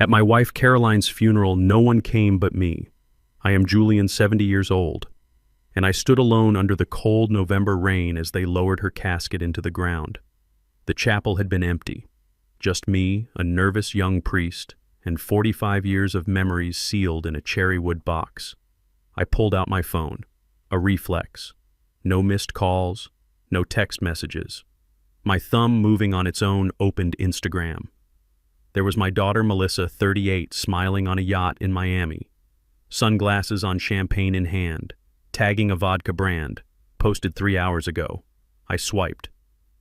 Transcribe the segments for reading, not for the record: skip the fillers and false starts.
At my wife Caroline's funeral, no one came but me. I am Julian, 70 years old, and I stood alone under the cold November rain as they lowered her casket into the ground. The chapel had been empty. Just me, a nervous young priest, and 45 years of memories sealed in a cherrywood box. I pulled out my phone, a reflex. No missed calls, no text messages. My thumb, moving on its own, opened Instagram. There was my daughter Melissa, 38, smiling on a yacht in Miami. Sunglasses on, champagne in hand, tagging a vodka brand, posted 3 hours ago. I swiped.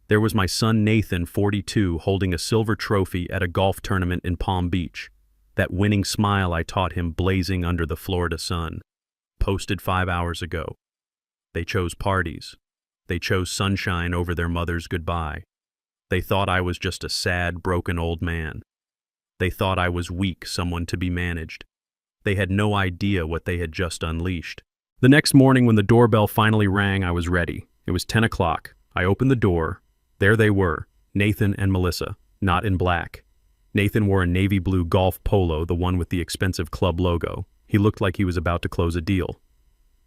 There was my son Nathan, 42, holding a silver trophy at a golf tournament in Palm Beach. That winning smile I taught him blazing under the Florida sun. Posted 5 hours ago. They chose parties. They chose sunshine over their mother's goodbye. They thought I was just a sad, broken old man. They thought I was weak, someone to be managed. They had no idea what they had just unleashed. The next morning when the doorbell finally rang, I was ready. It was 10 o'clock. I opened the door. There they were, Nathan and Melissa, not in black. Nathan wore a navy blue golf polo, the one with the expensive club logo. He looked like he was about to close a deal.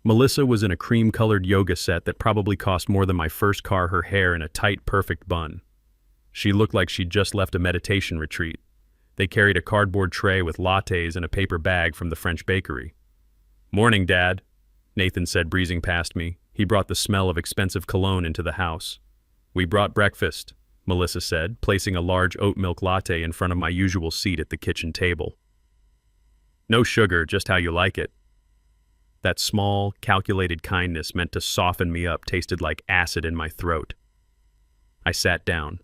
Melissa was in a cream-colored yoga set that probably cost more than my first car, her hair in a tight, perfect bun. She looked like she'd just left a meditation retreat. They carried a cardboard tray with lattes and a paper bag from the French bakery. "Morning, Dad," Nathan said, breezing past me. He brought the smell of expensive cologne into the house. "We brought breakfast," Melissa said, placing a large oat milk latte in front of my usual seat at the kitchen table. "No sugar, just how you like it." That small, calculated kindness meant to soften me up tasted like acid in my throat. I sat down.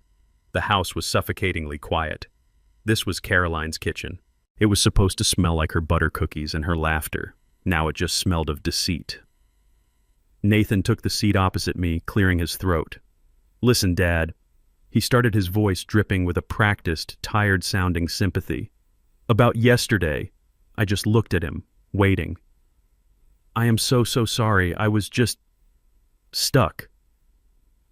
The house was suffocatingly quiet. This was Caroline's kitchen. It was supposed to smell like her butter cookies and her laughter. Now it just smelled of deceit. Nathan took the seat opposite me, clearing his throat. "Listen, Dad." He started, his voice dripping with a practiced, tired-sounding sympathy. "About yesterday." I just looked at him, waiting. "I am so sorry. I was just stuck."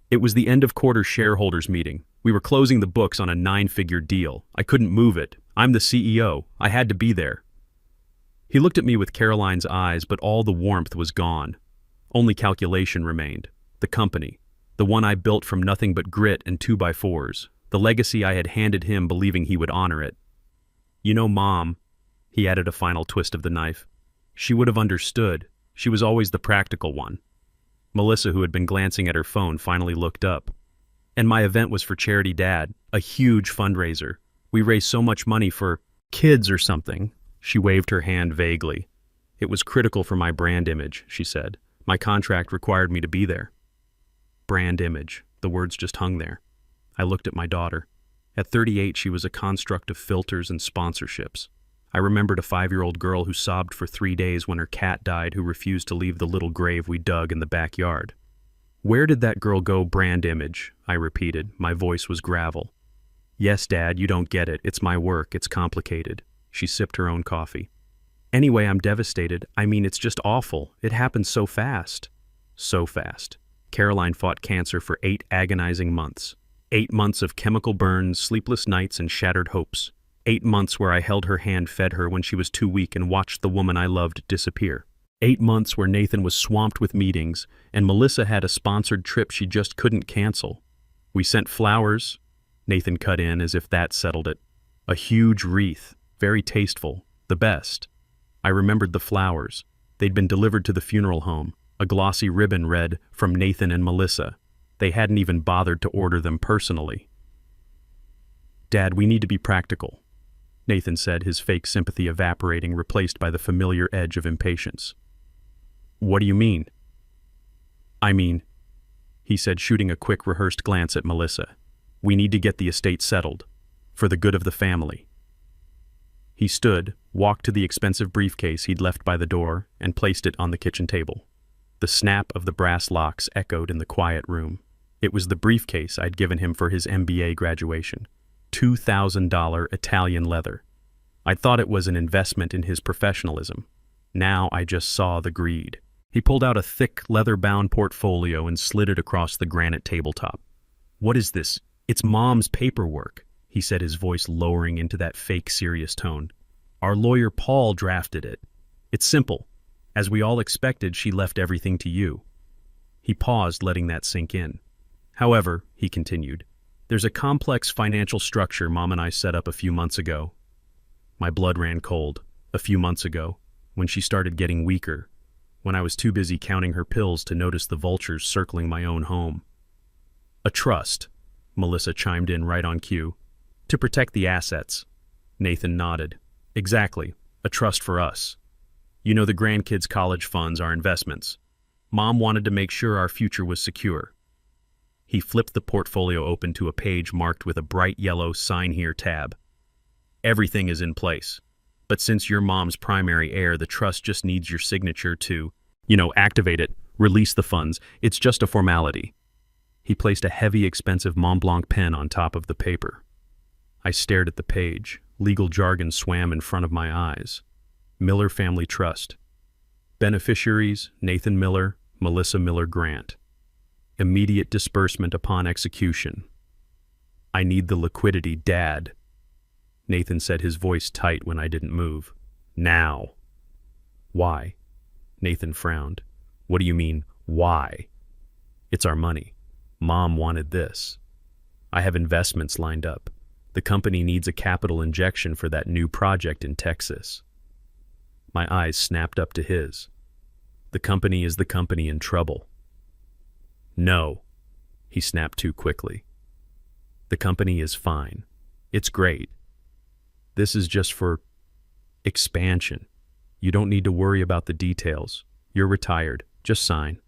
It was the end of quarter shareholders meeting. We were closing the books on a 9-figure deal. I couldn't move it. I'm the CEO. I had to be there. He looked at me with Caroline's eyes, but all the warmth was gone. Only calculation remained. The company. The one I built from nothing but grit and 2x4s. The legacy I had handed him, believing he would honor it. "You know, Mom," he added, a final twist of the knife. "She would have understood. She was always the practical one." Melissa, who had been glancing at her phone, finally looked up. "And my event was for charity, Dad. A huge fundraiser. We raised so much money for kids or something." She waved her hand vaguely. "It was critical for my brand image," she said. "My contract required me to be there." Brand image. The words just hung there. I looked at my daughter. At 38, she was a construct of filters and sponsorships. I remembered a 5-year-old girl who sobbed for 3 days when her cat died, who refused to leave the little grave we dug in the backyard. "Where did that girl go, brand image?" I repeated. My voice was gravel. "Yes, Dad, you don't get it. It's my work. It's complicated." She sipped her own coffee. "Anyway, I'm devastated. I mean, it's just awful. It happened so fast." So fast. Caroline fought cancer for 8 agonizing months. 8 months of chemical burns, sleepless nights, and shattered hopes. 8 months where I held her hand, fed her when she was too weak, and watched the woman I loved disappear. 8 months where Nathan was swamped with meetings, and Melissa had a sponsored trip she just couldn't cancel. "We sent flowers," Nathan cut in as if that settled it. "A huge wreath, very tasteful, the best." I remembered the flowers. They'd been delivered to the funeral home. A glossy ribbon read, "From Nathan and Melissa." They hadn't even bothered to order them personally. "Dad, we need to be practical," Nathan said, his fake sympathy evaporating, replaced by the familiar edge of impatience. "What do you mean?" "I mean," he said, shooting a quick, rehearsed glance at Melissa, "we need to get the estate settled, for the good of the family." He stood, walked to the expensive briefcase he'd left by the door, and placed it on the kitchen table. The snap of the brass locks echoed in the quiet room. It was the briefcase I'd given him for his MBA graduation. $2,000 Italian leather. I thought it was an investment in his professionalism. Now I just saw the greed. He pulled out a thick, leather-bound portfolio and slid it across the granite tabletop. "What is this? It's Mom's paperwork," he said, his voice lowering into that fake serious tone. Our lawyer Paul drafted it. It's simple. As we all expected, she left everything to you. He paused, letting that sink in. However, he continued, there's a complex financial structure Mom and I set up a few months ago. My blood ran cold. A few months ago, when she started getting weaker, when I was too busy counting her pills to notice the vultures circling my own home. A trust, Melissa chimed in right on cue. To protect the assets. Nathan nodded. Exactly, a trust for us. You know, the grandkids' college funds are investments. Mom wanted to make sure our future was secure. He flipped the portfolio open to a page marked with a bright yellow Sign Here tab. Everything is in place. But since you're Mom's primary heir, the trust just needs your signature to, activate it, release the funds. It's just a formality. He placed a heavy, expensive Mont Blanc pen on top of the paper. I stared at the page. Legal jargon swam in front of my eyes. Miller Family Trust. Beneficiaries, Nathan Miller, Melissa Miller Grant. Immediate disbursement upon execution. I need the liquidity, Dad. Nathan said, his voice tight when I didn't move. Now. Why? Nathan frowned. What do you mean, why? It's our money. Mom wanted this. I have investments lined up. The company needs a capital injection for that new project in Texas. My eyes snapped up to his. The company is the company in trouble. No, he snapped too quickly. The company is fine. It's great. This is just for expansion. You don't need to worry about the details. You're retired. Just sign.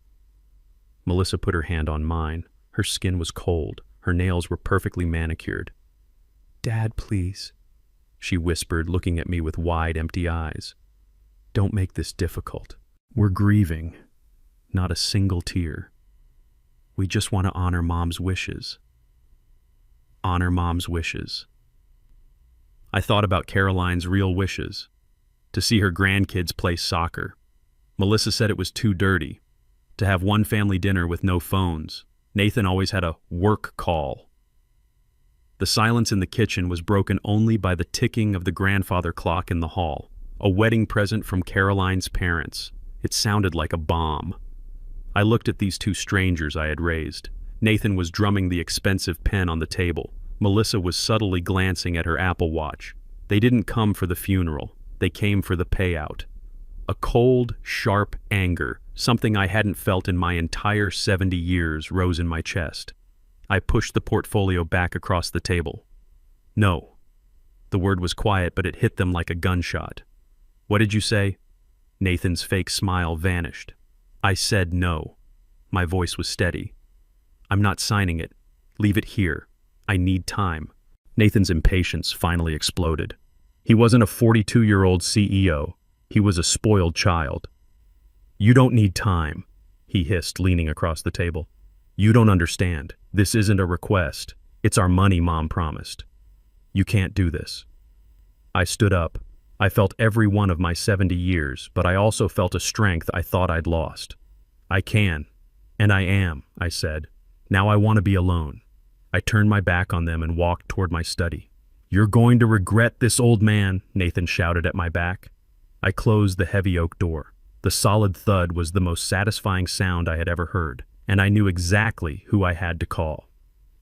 Melissa put her hand on mine. Her skin was cold. Her nails were perfectly manicured. Dad, please, she whispered, looking at me with wide, empty eyes. Don't make this difficult. We're grieving. Not a single tear. We just want to honor Mom's wishes. Honor Mom's wishes. I thought about Caroline's real wishes. To see her grandkids play soccer. Melissa said it was too dirty. To have one family dinner with no phones. Nathan always had a work call. The silence in the kitchen was broken only by the ticking of the grandfather clock in the hall. A wedding present from Caroline's parents. It sounded like a bomb. I looked at these two strangers I had raised. Nathan was drumming the expensive pen on the table. Melissa was subtly glancing at her Apple Watch. They didn't come for the funeral. They came for the payout. A cold, sharp anger, something I hadn't felt in my entire 70 years, rose in my chest. I pushed the portfolio back across the table. No. The word was quiet, but it hit them like a gunshot. What did you say? Nathan's fake smile vanished. I said no. My voice was steady. I'm not signing it. Leave it here. I need time. Nathan's impatience finally exploded. He wasn't a 42-year-old CEO. He was a spoiled child. You don't need time, he hissed, leaning across the table. You don't understand. This isn't a request. It's our money Mom promised. You can't do this. I stood up. I felt every one of my 70 years, but I also felt a strength I thought I'd lost. I can. And I am, I said. Now I want to be alone. I turned my back on them and walked toward my study. You're going to regret this, old man, Nathan shouted at my back. I closed the heavy oak door. The solid thud was the most satisfying sound I had ever heard, and I knew exactly who I had to call.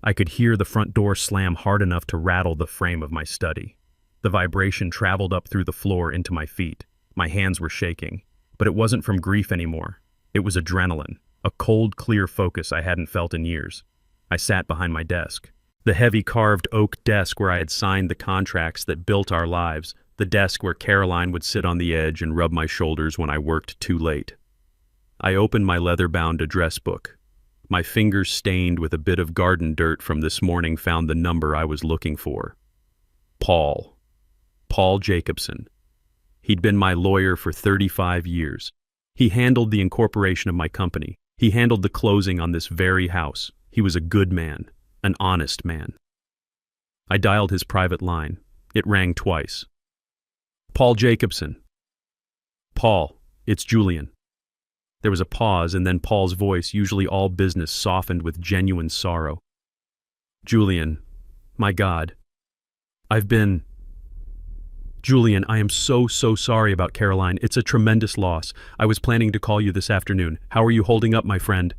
I could hear the front door slam hard enough to rattle the frame of my study. The vibration traveled up through the floor into my feet. My hands were shaking, but it wasn't from grief anymore. It was adrenaline, a cold, clear focus I hadn't felt in years. I sat behind my desk. The heavy carved oak desk where I had signed the contracts that built our lives, the desk where Caroline would sit on the edge and rub my shoulders when I worked too late. I opened my leather-bound address book. My fingers, stained with a bit of garden dirt from this morning, found the number I was looking for. Paul. Paul Jacobson. He'd been my lawyer for 35 years. He handled the incorporation of my company. He handled the closing on this very house. He was a good man, an honest man. I dialed his private line. It rang twice. Paul Jacobson. Paul, it's Julian. There was a pause, and then Paul's voice, usually all business, softened with genuine sorrow. Julian, my God, I've been... Julian, I am so sorry about Caroline. It's a tremendous loss. I was planning to call you this afternoon. How are you holding up, my friend?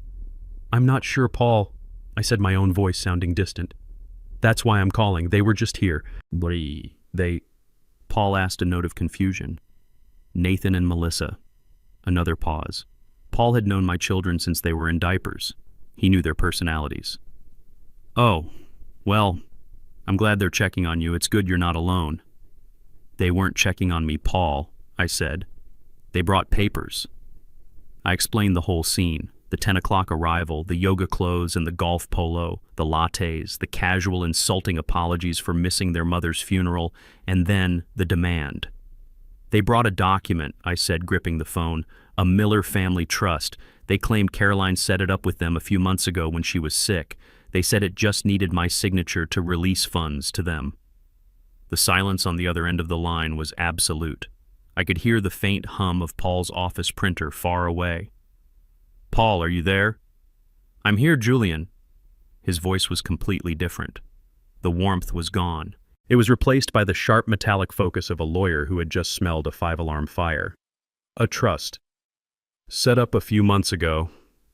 I'm not sure, Paul, I said, my own voice sounding distant. That's why I'm calling. They were just here. Paul asked, a note of confusion. Nathan and Melissa. Another pause. Paul had known my children since they were in diapers. He knew their personalities. Oh, well, I'm glad they're checking on you. It's good you're not alone. They weren't checking on me, Paul, I said. They brought papers. I explained the whole scene. The 10 o'clock arrival, the yoga clothes and the golf polo, the lattes, the casual insulting apologies for missing their mother's funeral, and then the demand. They brought a document, I said, gripping the phone, a Miller family trust. They claimed Caroline set it up with them a few months ago when she was sick. They said it just needed my signature to release funds to them. The silence on the other end of the line was absolute. I could hear the faint hum of Paul's office printer far away. Paul, are you there? I'm here, Julian. His voice was completely different. The warmth was gone. It was replaced by the sharp metallic focus of a lawyer who had just smelled a 5-alarm fire. A trust. Set up a few months ago.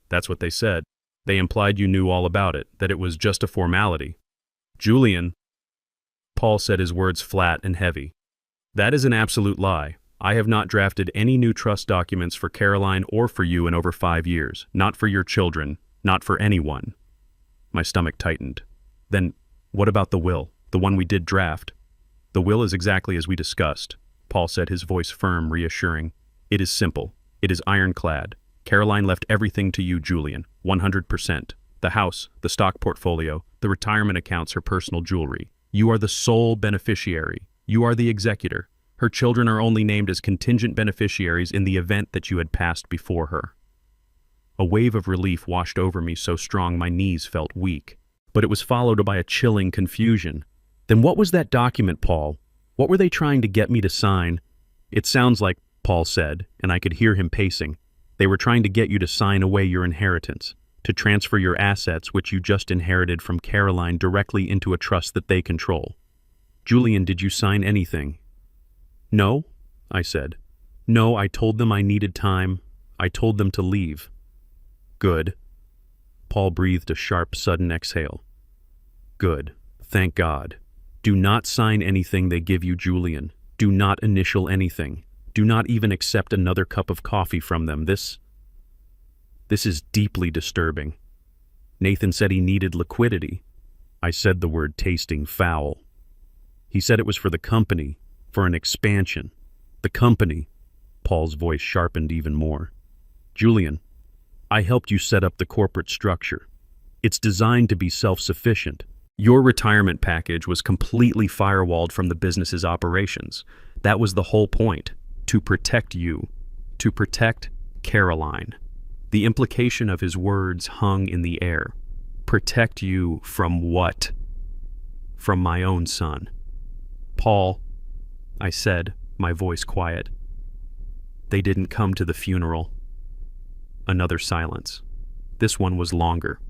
That's what they said. They implied you knew all about it, that it was just a formality. Julian, Paul said, his words flat and heavy. That is an absolute lie. I have not drafted any new trust documents for Caroline or for you in over 5 years. Not for your children. Not for anyone. My stomach tightened. Then, what about the will? The one we did draft? The will is exactly as we discussed, Paul said, his voice firm, reassuring. It is simple. It is ironclad. Caroline left everything to you, Julian. 100%. The house, the stock portfolio, the retirement accounts, her personal jewelry. You are the sole beneficiary. You are the executor. Her children are only named as contingent beneficiaries in the event that you had passed before her. A wave of relief washed over me so strong my knees felt weak. But it was followed by a chilling confusion. Then what was that document, Paul? What were they trying to get me to sign? It sounds like, Paul said, and I could hear him pacing. They were trying to get you to sign away your inheritance, to transfer your assets, which you just inherited from Caroline, directly into a trust that they control. Julian, did you sign anything? No, I said. No, I told them I needed time. I told them to leave. Good. Paul breathed a sharp, sudden exhale. Good. Thank God. Do not sign anything they give you, Julian. Do not initial anything. Do not even accept another cup of coffee from them. This is deeply disturbing. Nathan said he needed liquidity. I said the word tasting foul. He said it was for the company, for an expansion. The company. Paul's voice sharpened even more. Julian, I helped you set up the corporate structure. It's designed to be self-sufficient. Your retirement package was completely firewalled from the business's operations. That was the whole point. To protect you. To protect Caroline. The implication of his words hung in the air. Protect you from what? From my own son. Paul, I said, my voice quiet. They didn't come to the funeral. Another silence. This one was longer.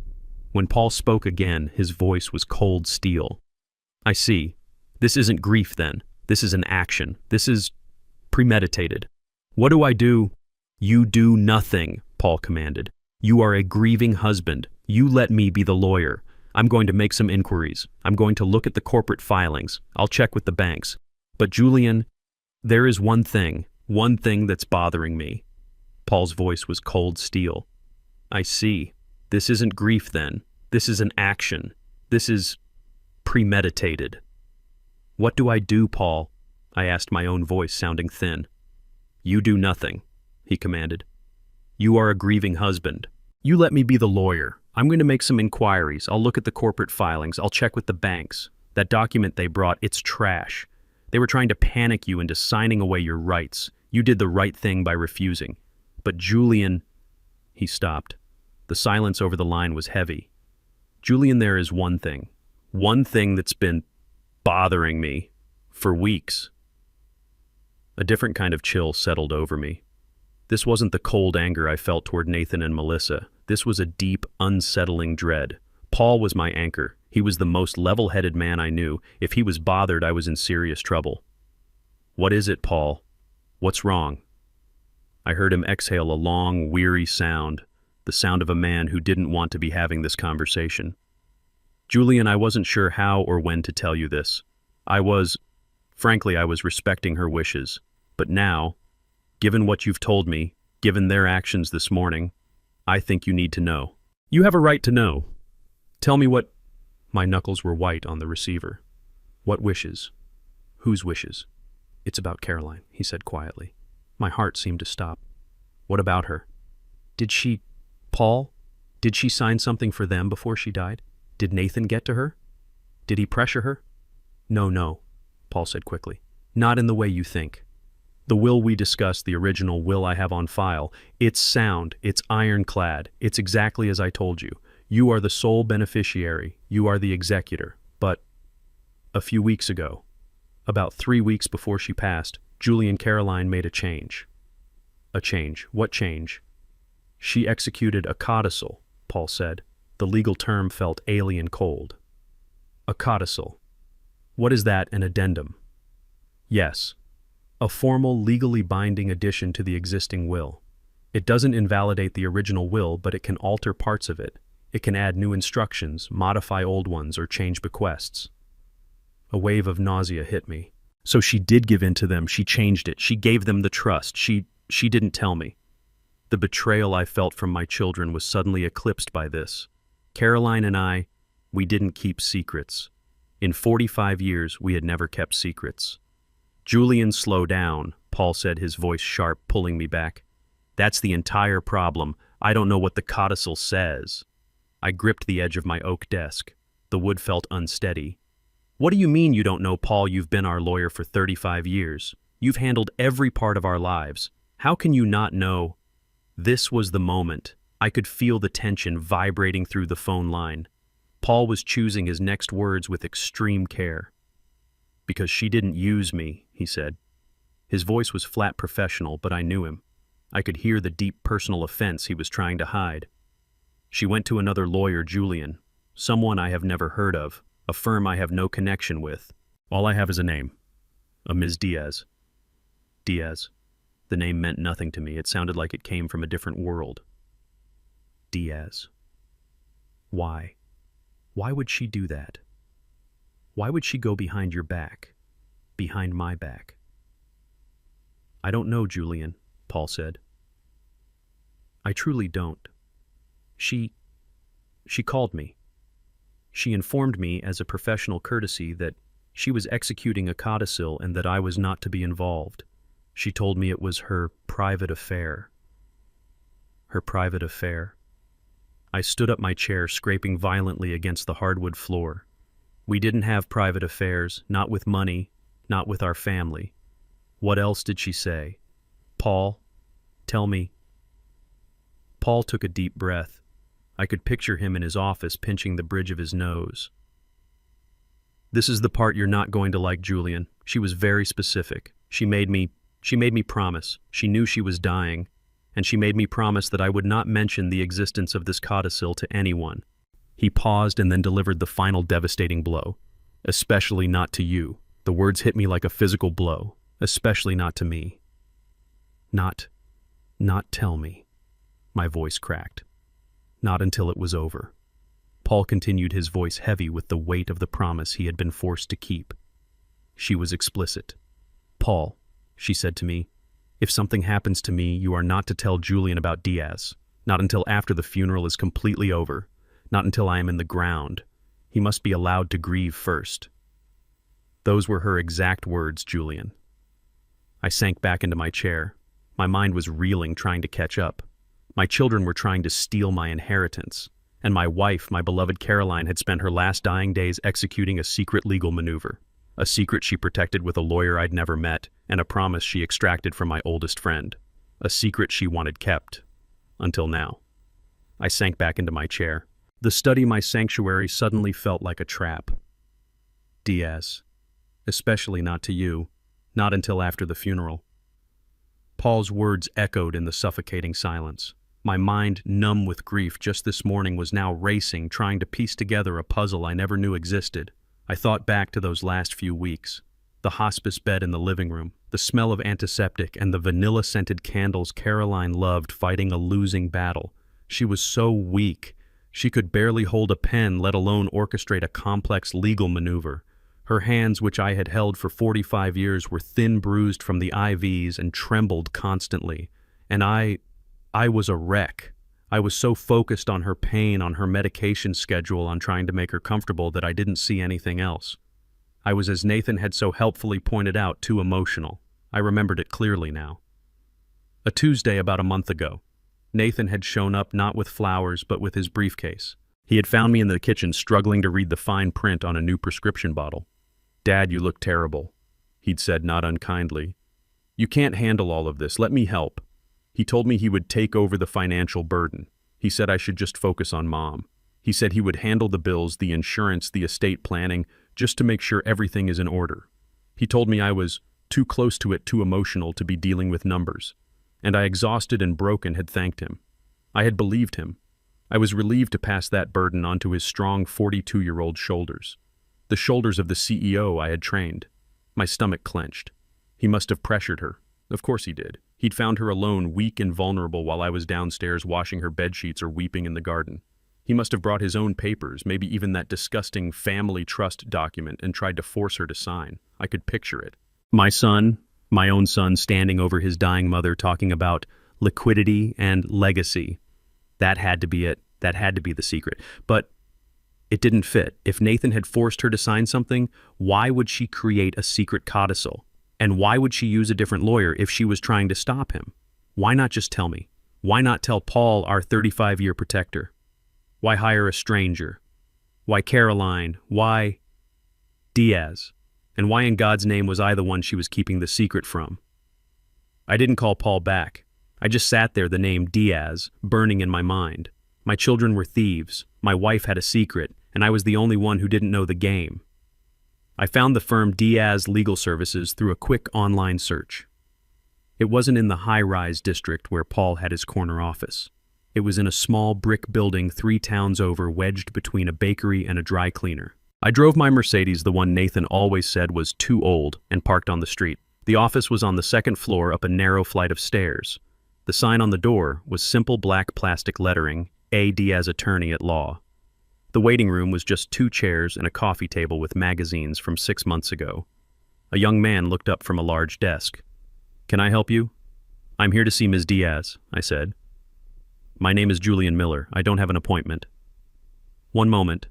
When Paul spoke again, his voice was cold steel. I see. This isn't grief then. This is an action. This is premeditated. What do I do? You do nothing, Paul commanded. You are a grieving husband. You let me be the lawyer. I'm going to make some inquiries. I'm going to look at the corporate filings. I'll check with the banks. But Julian, there is one thing that's bothering me. Paul's voice was cold steel. I see. This isn't grief then. This is an action. This is premeditated. What do I do, Paul? I asked, my own voice sounding thin. You do nothing, he commanded. You are a grieving husband. You let me be the lawyer. I'm going to make some inquiries. I'll look at the corporate filings. I'll check with the banks. That document they brought, it's trash. They were trying to panic you into signing away your rights. You did the right thing by refusing. But Julian... He stopped. The silence over the line was heavy. Julian, there is one thing that's been bothering me for weeks. A different kind of chill settled over me. This wasn't the cold anger I felt toward Nathan and Melissa. This was a deep, unsettling dread. Paul was my anchor. He was the most level-headed man I knew. If he was bothered, I was in serious trouble. "What is it, Paul? What's wrong?" I heard him exhale a long, weary sound, the sound of a man who didn't want to be having this conversation. "Julian, I wasn't sure how or when to tell you this. Frankly, I was respecting her wishes. But now, given what you've told me, given their actions this morning, I think you need to know." "You have a right to know. Tell me what—" My knuckles were white on the receiver. "What wishes? Whose wishes?" "It's about Caroline," he said quietly. My heart seemed to stop. "What about her? Paul, did she sign something for them before she died? Did Nathan get to her? Did he pressure her?" No, Paul said quickly. "Not in the way you think. The will we discussed, the original will I have on file, it's sound, it's ironclad, it's exactly as I told you. You are the sole beneficiary, you are the executor. But a few weeks ago, about 3 weeks before she passed, Julie and Caroline made a change." "A change? What change?" "She executed a codicil," Paul said. The legal term felt alien cold. "A codicil. What is that, an addendum?" "Yes. A formal, legally binding addition to the existing will. It doesn't invalidate the original will, but it can alter parts of it. It can add new instructions, modify old ones, or change bequests." A wave of nausea hit me. So she did give in to them, she changed it, she gave them the trust, she didn't tell me. The betrayal I felt from my children was suddenly eclipsed by this. Caroline and we didn't keep secrets. In 45 years, we had never kept secrets. "Julian, slow down," Paul said, his voice sharp, pulling me back. "That's the entire problem. I don't know what the codicil says." I gripped the edge of my oak desk. The wood felt unsteady. "What do you mean you don't know, Paul? You've been our lawyer for 35 years. You've handled every part of our lives. How can you not know?" This was the moment. I could feel the tension vibrating through the phone line. Paul was choosing his next words with extreme care. "Because she didn't use me," he said. His voice was flat professional, but I knew him. I could hear the deep personal offense he was trying to hide. "She went to another lawyer, Julian. Someone I have never heard of. A firm I have no connection with. All I have is a name. A Ms. Diaz." Diaz. The name meant nothing to me. It sounded like it came from a different world. Diaz. Why? Why would she do that? Why would she go behind your back? Behind my back? "I don't know, Julian," Paul said. "I truly don't. She called me. She informed me as a professional courtesy that she was executing a codicil and that I was not to be involved. She told me it was her private affair." Her private affair? I stood up my chair, scraping violently against the hardwood floor. We didn't have private affairs, not with money, not with our family. What else did she say? "Paul, tell me." Paul took a deep breath. I could picture him in his office pinching the bridge of his nose. "This is the part you're not going to like, Julian. She was very specific. She made me promise. She knew she was dying, and she made me promise that I would not mention the existence of this codicil to anyone." He paused and then delivered the final devastating blow. "Especially not to you." The words hit me like a physical blow. "Especially not to me." Not tell me." My voice cracked. "Not until it was over." Paul continued, his voice heavy with the weight of the promise he had been forced to keep. She was explicit. "Paul," she said to me, "if something happens to me, you are not to tell Julian about Diaz. Not until after the funeral is completely over. Not until I am in the ground. He must be allowed to grieve first." Those were her exact words, Julian. I sank back into my chair. My mind was reeling, trying to catch up. My children were trying to steal my inheritance, and my wife, my beloved Caroline, had spent her last dying days executing a secret legal maneuver, a secret she protected with a lawyer I'd never met, and a promise she extracted from my oldest friend, a secret she wanted kept, until now. I sank back into my chair. The study, my sanctuary, suddenly felt like a trap. "Diaz, especially not to you, not until after the funeral." Paul's words echoed in the suffocating silence. My mind, numb with grief just this morning, was now racing, trying to piece together a puzzle I never knew existed. I thought back to those last few weeks. The hospice bed in the living room, the smell of antiseptic, and the vanilla-scented candles Caroline loved fighting a losing battle. She was so weak. She could barely hold a pen, let alone orchestrate a complex legal maneuver. Her hands, which I had held for 45 years, were thin, bruised from the IVs and trembled constantly. And I was a wreck. I was so focused on her pain, on her medication schedule, on trying to make her comfortable, that I didn't see anything else. I was, as Nathan had so helpfully pointed out, too emotional. I remembered it clearly now. A Tuesday about a month ago, Nathan had shown up not with flowers but with his briefcase. He had found me in the kitchen struggling to read the fine print on a new prescription bottle. "Dad, you look terrible," he'd said not unkindly. "You can't handle all of this. Let me help." He told me he would take over the financial burden. He said I should just focus on Mom. He said he would handle the bills, the insurance, the estate planning, just to make sure everything is in order. He told me I was too close to it, too emotional to be dealing with numbers. And I, exhausted and broken, had thanked him. I had believed him. I was relieved to pass that burden onto his strong 42-year-old shoulders. The shoulders of the CEO I had trained. My stomach clenched. He must have pressured her. Of course he did. He'd found her alone, weak and vulnerable, while I was downstairs washing her bedsheets or weeping in the garden. He must have brought his own papers, maybe even that disgusting family trust document, and tried to force her to sign. I could picture it. My son, my own son, standing over his dying mother, talking about liquidity and legacy. That had to be it. That had to be the secret. But it didn't fit. If Nathan had forced her to sign something, why would she create a secret codicil? And why would she use a different lawyer if she was trying to stop him? Why not just tell me? Why not tell Paul, our 35-year protector? Why hire a stranger? Why Caroline? Why Diaz? And why in God's name was I the one she was keeping the secret from? I didn't call Paul back. I just sat there, the name Diaz, burning in my mind. My children were thieves, my wife had a secret, and I was the only one who didn't know the game. I found the firm Diaz Legal Services through a quick online search. It wasn't in the high-rise district where Paul had his corner office. It was in a small brick building 3 towns over, wedged between a bakery and a dry cleaner. I drove my Mercedes, the one Nathan always said was too old, and parked on the street. The office was on the 2nd floor up a narrow flight of stairs. The sign on the door was simple black plastic lettering, A. Diaz, Attorney at Law. The waiting room was just 2 chairs and a coffee table with magazines from 6 months ago. A young man looked up from a large desk. "Can I help you?" "I'm here to see Ms. Diaz," I said. "My name is Julian Miller. I don't have an appointment." "One moment."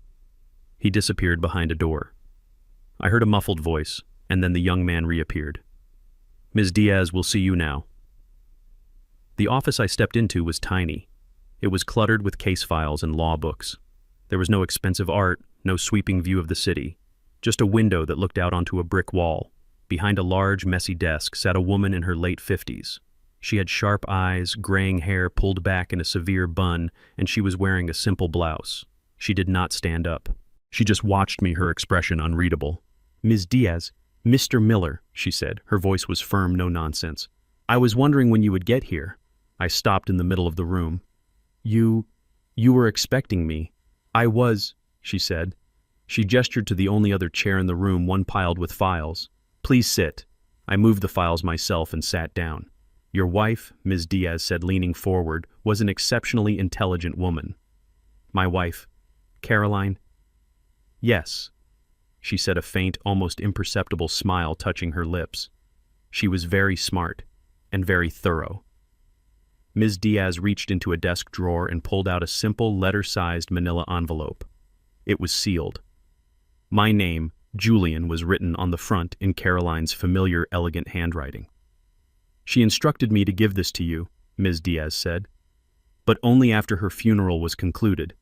He disappeared behind a door. I heard a muffled voice, and then the young man reappeared. "Ms. Diaz will see you now." The office I stepped into was tiny. It was cluttered with case files and law books. There was no expensive art, no sweeping view of the city, just a window that looked out onto a brick wall. Behind a large, messy desk sat a woman in her late 50s. She had sharp eyes, graying hair pulled back in a severe bun, and she was wearing a simple blouse. She did not stand up. She just watched me, her expression unreadable. "Ms. Diaz, Mr. Miller," she said. Her voice was firm, no nonsense. "I was wondering when you would get here." I stopped in the middle of the room. You were expecting me." "I was," she said. She gestured to the only other chair in the room, one piled with files. "Please sit." I moved the files myself and sat down. "Your wife," Ms. Diaz said, leaning forward, "was an exceptionally intelligent woman." "My wife, Caroline?" "Yes," she said, a faint, almost imperceptible smile touching her lips. "She was very smart and very thorough." Ms. Diaz reached into a desk drawer and pulled out a simple, letter-sized manila envelope. It was sealed. My name, Julian, was written on the front in Caroline's familiar, elegant handwriting. "She instructed me to give this to you," Ms. Diaz said, "but only after her funeral was concluded,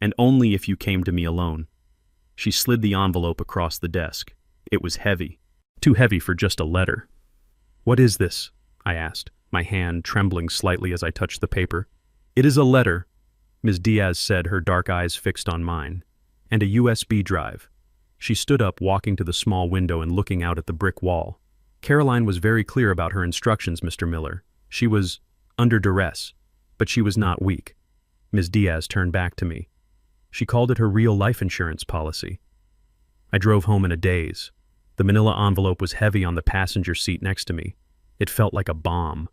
and only if you came to me alone." She slid the envelope across the desk. It was heavy, too heavy for just a letter. "What is this?" I asked, my hand trembling slightly as I touched the paper. "It is a letter," Ms. Diaz said, her dark eyes fixed on mine, "and a USB drive." She stood up, walking to the small window and looking out at the brick wall. "Caroline was very clear about her instructions, Mr. Miller. She was under duress. But she was not weak. Ms. Diaz turned back to me. She called it her real life insurance policy. I drove home in a daze. The manila envelope was heavy on the passenger seat next to me. It felt like a bomb.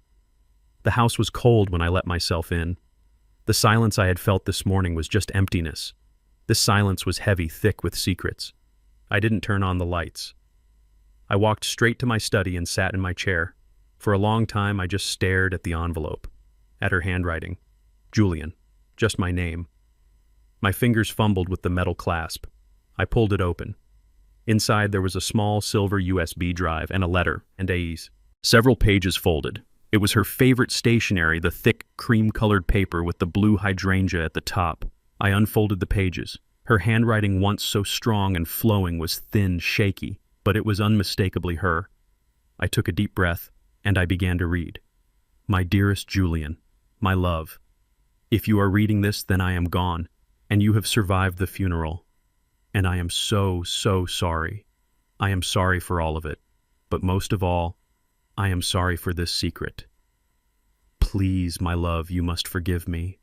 The house was cold when I let myself in. The silence I had felt this morning was just emptiness. This silence was heavy, thick with secrets. I didn't turn on the lights. I walked straight to my study and sat in my chair. For a long time, I just stared at the envelope, at her handwriting. Julian, just my name. My fingers fumbled with the metal clasp. I pulled it open. Inside, there was a small silver USB drive and a letter and A's. Several pages folded. It was her favorite stationery, the thick, cream-colored paper with the blue hydrangea at the top. I unfolded the pages. Her handwriting, once so strong and flowing, was thin, shaky, but it was unmistakably her. I took a deep breath, and I began to read. My dearest Julian, my love, if you are reading this, then I am gone, and you have survived the funeral. And I am so, so sorry. I am sorry for all of it, but most of all, I am sorry for this secret. Please, my love, you must forgive me.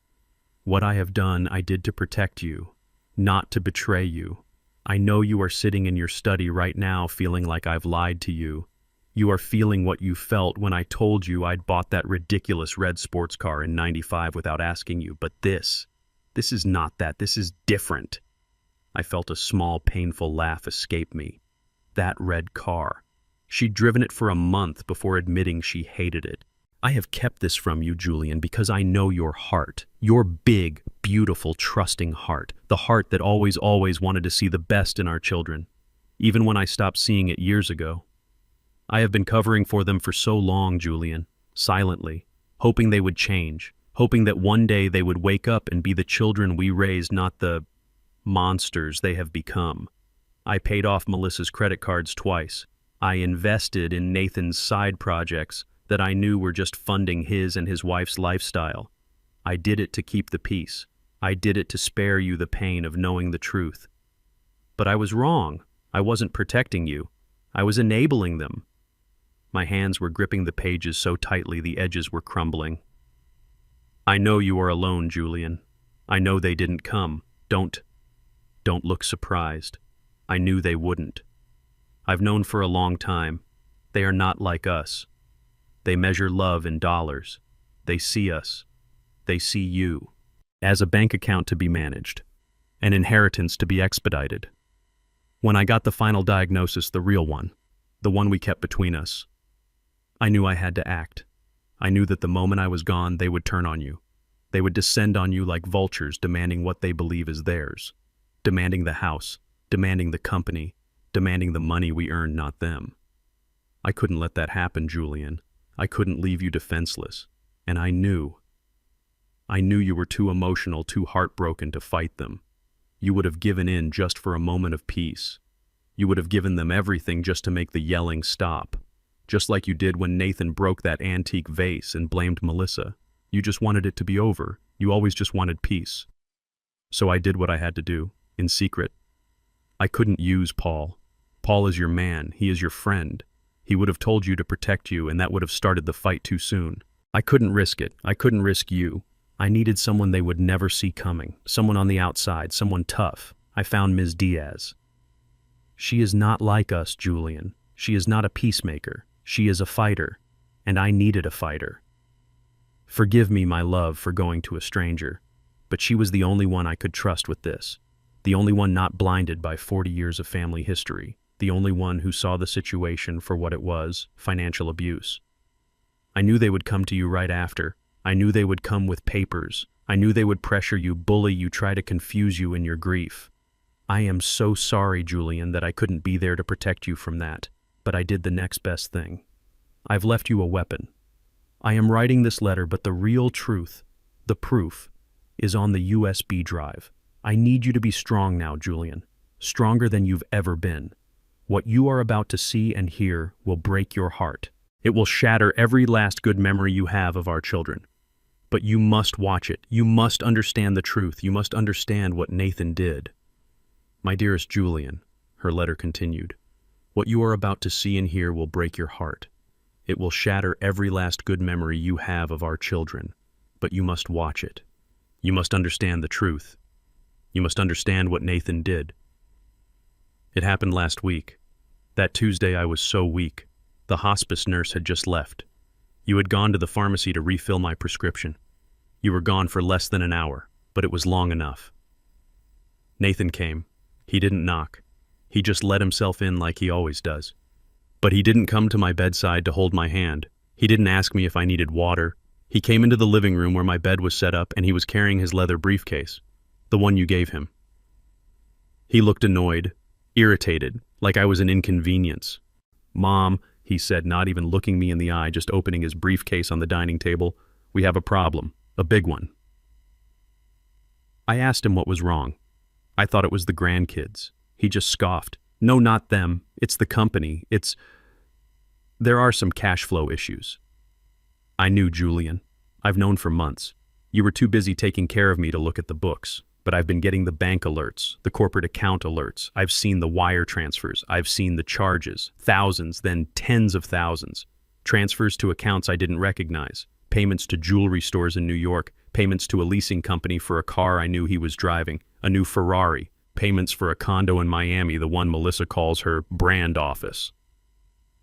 What I have done, I did to protect you, not to betray you. I know you are sitting in your study right now feeling like I've lied to you. You are feeling what you felt when I told you I'd bought that ridiculous red sports car in '95 without asking you, but this is not that. This is different. I felt a small, painful laugh escape me. That red car. She'd driven it for a month before admitting she hated it. I have kept this from you, Julian, because I know your heart. Your big, beautiful, trusting heart. The heart that always wanted to see the best in our children. Even when I stopped seeing it years ago. I have been covering for them for so long, Julian, silently, hoping they would change, hoping that one day they would wake up and be the children we raised, not the monsters they have become. I paid off Melissa's credit cards twice. I invested in Nathan's side projects that I knew were just funding his and his wife's lifestyle. I did it to keep the peace. I did it to spare you the pain of knowing the truth. But I was wrong. I wasn't protecting you. I was enabling them. My hands were gripping the pages so tightly the edges were crumbling. I know you are alone, Julian. I know they didn't come. Don't look surprised. I knew they wouldn't. I've known for a long time. They are not like us. They measure love in dollars. They see us. They see you. As a bank account to be managed. An inheritance to be expedited. When I got the final diagnosis, the real one, the one we kept between us, I knew I had to act. I knew that the moment I was gone, they would turn on you. They would descend on you like vultures, demanding what they believe is theirs. Demanding the house, demanding the company, demanding the money we earned, not them. I couldn't let that happen, Julian. I couldn't leave you defenseless. And I knew you were too emotional, too heartbroken to fight them. You would have given in just for a moment of peace. You would have given them everything just to make the yelling stop. Just like you did when Nathan broke that antique vase and blamed Melissa. You just wanted it to be over. You always just wanted peace. So I did what I had to do, in secret. I couldn't use Paul. Paul is your man. He is your friend. He would have told you to protect you, and that would have started the fight too soon. I couldn't risk it. I couldn't risk you. I needed someone they would never see coming. Someone on the outside, someone tough. I found Ms. Diaz. She is not like us, Julian. She is not a peacemaker. She is a fighter. And I needed a fighter. Forgive me, my love, for going to a stranger. But she was the only one I could trust with this. The only one not blinded by 40 years of family history. The only one who saw the situation for what it was, financial abuse. I knew they would come to you right after. I knew they would come with papers. I knew they would pressure you, bully you, try to confuse you in your grief. I am so sorry, Julian, that I couldn't be there to protect you from that, but I did the next best thing. I've left you a weapon. I am writing this letter, but the real truth, the proof, is on the USB drive. I need you to be strong now, Julian. Stronger than you've ever been. What you are about to see and hear will break your heart. It will shatter every last good memory you have of our children. But you must watch it. You must understand the truth. You must understand what Nathan did. My dearest Julian, her letter continued, what you are about to see and hear will break your heart. It will shatter every last good memory you have of our children. but you must watch it. You must understand the truth. You must understand what Nathan did. It happened last week. That Tuesday I was so weak. The hospice nurse had just left. You had gone to the pharmacy to refill my prescription. You were gone for less than an hour, but it was long enough. Nathan came. He didn't knock. He just let himself in like he always does. But he didn't come to my bedside to hold my hand. He didn't ask me if I needed water. He came into the living room where my bed was set up, and he was carrying his leather briefcase, the one you gave him. He looked annoyed, irritated, like I was an inconvenience. "Mom," he said, not even looking me in the eye, just opening his briefcase on the dining table, "we have a problem, a big one." I asked him what was wrong. I thought it was the grandkids. He just scoffed. "No, not them. It's the company. There are some cash flow issues." I knew, Julian. I've known for months. You were too busy taking care of me to look at the books, but I've been getting the bank alerts, the corporate account alerts. I've seen the wire transfers. I've seen the charges, thousands, then tens of thousands. Transfers to accounts I didn't recognize, payments to jewelry stores in New York, payments to a leasing company for a car I knew he was driving, a new Ferrari, payments for a condo in Miami, the one Melissa calls her brand office.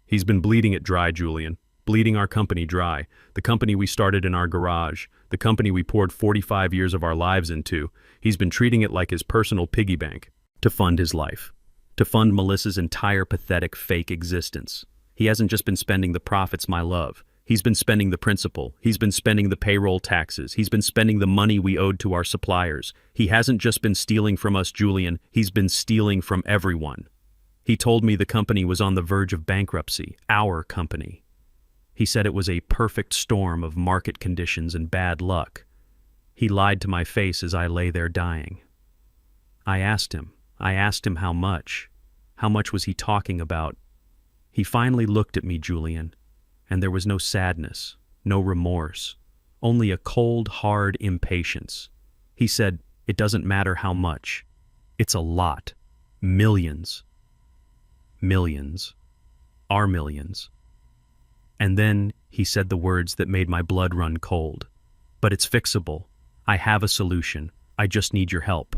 He's been bleeding it dry, Julian. Bleeding our company dry. The company we started in our garage. The company we poured 45 years of our lives into. He's been treating it like his personal piggy bank. To fund his life. To fund Melissa's entire pathetic fake existence. He hasn't just been spending the profits, my love. He's been spending the principal. He's been spending the payroll taxes. He's been spending the money we owed to our suppliers. He hasn't just been stealing from us, Julian. He's been stealing from everyone. He told me the company was on the verge of bankruptcy, our company. He said it was a perfect storm of market conditions and bad luck. He lied to my face as I lay there dying. I asked him how much. How much was he talking about? He finally looked at me, Julian, and there was no sadness, no remorse, only a cold, hard impatience. He said, "It doesn't matter how much. It's a lot. Millions. Millions. Our millions." And then he said the words that made my blood run cold. "But it's fixable. I have a solution. I just need your help."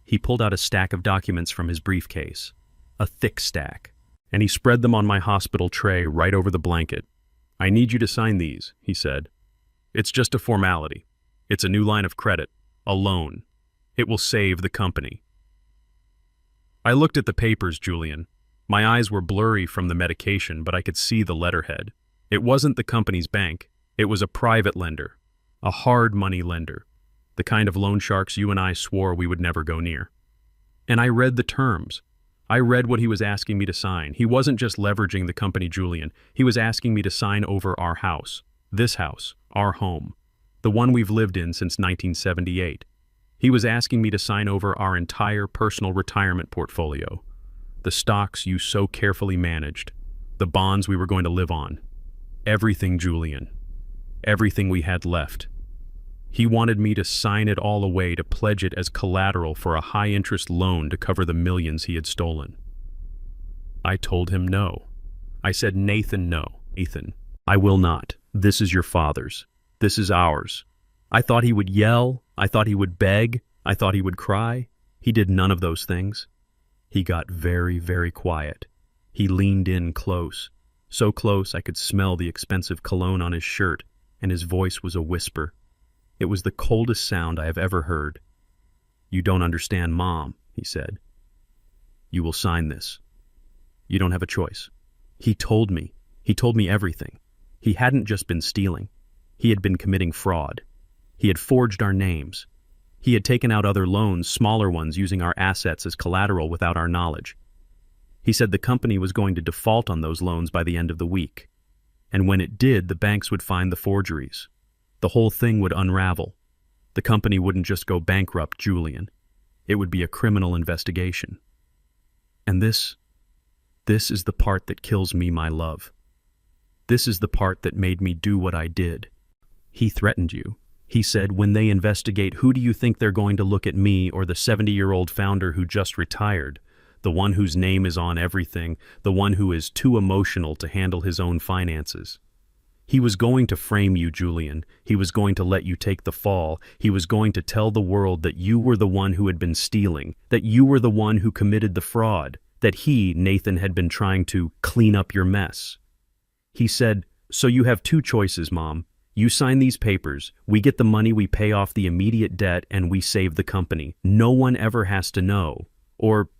He pulled out a stack of documents from his briefcase, a thick stack, and he spread them on my hospital tray right over the blanket. "I need you to sign these," he said. "It's just a formality. It's a new line of credit, a loan. It will save the company." I looked at the papers, Julian. My eyes were blurry from the medication, but I could see the letterhead. It wasn't the company's bank. It was a private lender, a hard money lender, the kind of loan sharks you and I swore we would never go near. And I read the terms. I read what he was asking me to sign. He wasn't just leveraging the company, Julian. He was asking me to sign over our house, this house, our home, the one we've lived in since 1978. He was asking me to sign over our entire personal retirement portfolio, the stocks you so carefully managed, the bonds we were going to live on. Everything, Julian. Everything we had left. He wanted me to sign it all away, to pledge it as collateral for a high-interest loan to cover the millions he had stolen. I told him no. I said, "Nathan, no. Nathan, I will not. This is your father's. This is ours." I thought he would yell. I thought he would beg. I thought he would cry. He did none of those things. He got very, very quiet. He leaned in close, so close I could smell the expensive cologne on his shirt, and his voice was a whisper. It was the coldest sound I have ever heard. "You don't understand, Mom," he said. "You will sign this. You don't have a choice." He told me everything. He hadn't just been stealing. He had been committing fraud. He had forged our names. He had taken out other loans, smaller ones, using our assets as collateral without our knowledge. He said the company was going to default on those loans by the end of the week. And when it did, the banks would find the forgeries. The whole thing would unravel. The company wouldn't just go bankrupt, Julian. It would be a criminal investigation. And this is the part that kills me, my love. This is the part that made me do what I did. He threatened you. He said, "When they investigate, who do you think they're going to look at, me or the 70-year-old founder who just retired, the one whose name is on everything, the one who is too emotional to handle his own finances?" He was going to frame you, Julian. He was going to let you take the fall. He was going to tell the world that you were the one who had been stealing, that you were the one who committed the fraud, that he, Nathan, had been trying to clean up your mess. He said, "So you have two choices, Mom. You sign these papers, we get the money, we pay off the immediate debt, and we save the company. No one ever has to know. Or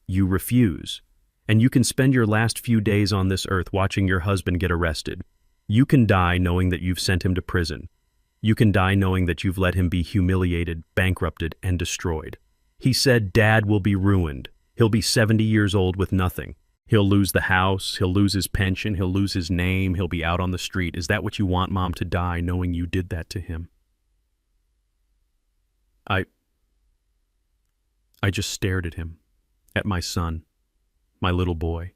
you refuse. And you can spend your last few days on this earth watching your husband get arrested. You can die knowing that you've sent him to prison. You can die knowing that you've let him be humiliated, bankrupted, and destroyed." He said, "Dad will be ruined. He'll be 70 years old with nothing. He'll lose the house, he'll lose his pension, he'll lose his name, he'll be out on the street. Is that what you want, Mom, to die knowing you did that to him?" I just stared at him, at my son, my little boy,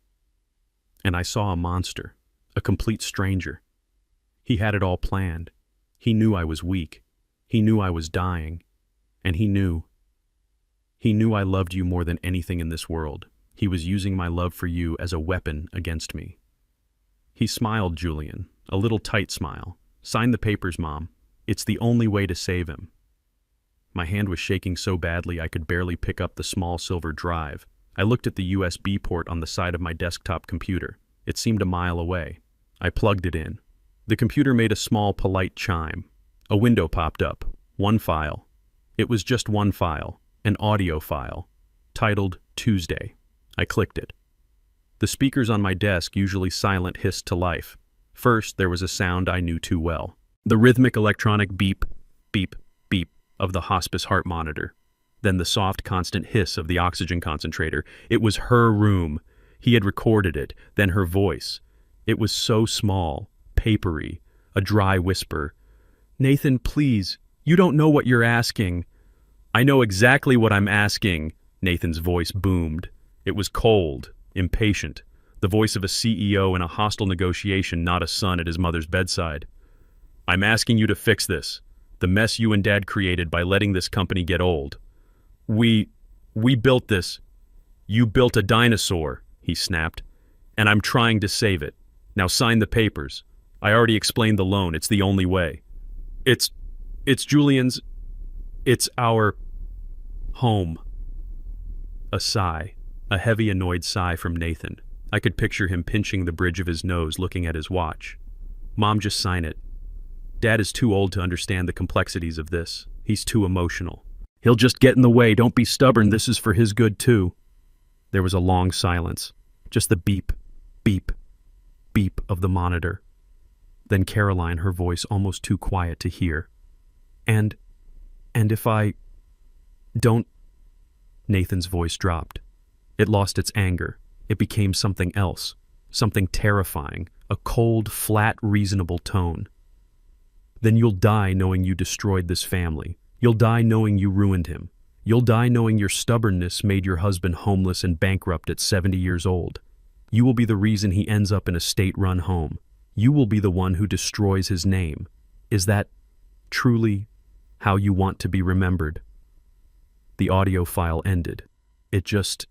and I saw a monster, a complete stranger. He had it all planned. He knew I was weak. He knew I was dying. And he knew I loved you more than anything in this world. He was using my love for you as a weapon against me. He smiled, Julian, a little tight smile. "Sign the papers, Mom. It's the only way to save him." My hand was shaking so badly I could barely pick up the small silver drive. I looked at the USB port on the side of my desktop computer. It seemed a mile away. I plugged it in. The computer made a small, polite chime. A window popped up. One file. It was just one file, an audio file, titled Tuesday. I clicked it. The speakers on my desk, usually silent, hissed to life. First, there was a sound I knew too well. The rhythmic electronic beep, beep, beep of the hospice heart monitor. Then the soft, constant hiss of the oxygen concentrator. It was her room. He had recorded it. Then her voice. It was so small, papery, a dry whisper. "Nathan, please, you don't know what you're asking." "I know exactly what I'm asking," Nathan's voice boomed. It was cold, impatient, the voice of a CEO in a hostile negotiation, not a son at his mother's bedside. "I'm asking you to fix this, the mess you and Dad created by letting this company get old. We built this. You built a dinosaur," he snapped, "and I'm trying to save it. Now sign the papers. I already explained the loan. It's the only way. It's Julian's. It's our home." A sigh. A heavy, annoyed sigh from Nathan. I could picture him pinching the bridge of his nose, looking at his watch. "Mom, just sign it. Dad is too old to understand the complexities of this. He's too emotional. He'll just get in the way. Don't be stubborn. This is for his good, too." There was a long silence. Just the beep, beep, beep of the monitor. Then Caroline, her voice almost too quiet to hear. And if I don't..." Nathan's voice dropped. It lost its anger. It became something else, something terrifying, a cold, flat, reasonable tone. "Then you'll die knowing you destroyed this family. You'll die knowing you ruined him. You'll die knowing your stubbornness made your husband homeless and bankrupt at 70 years old. You will be the reason he ends up in a state-run home. You will be the one who destroys his name. Is that truly how you want to be remembered?" The audio file ended. It just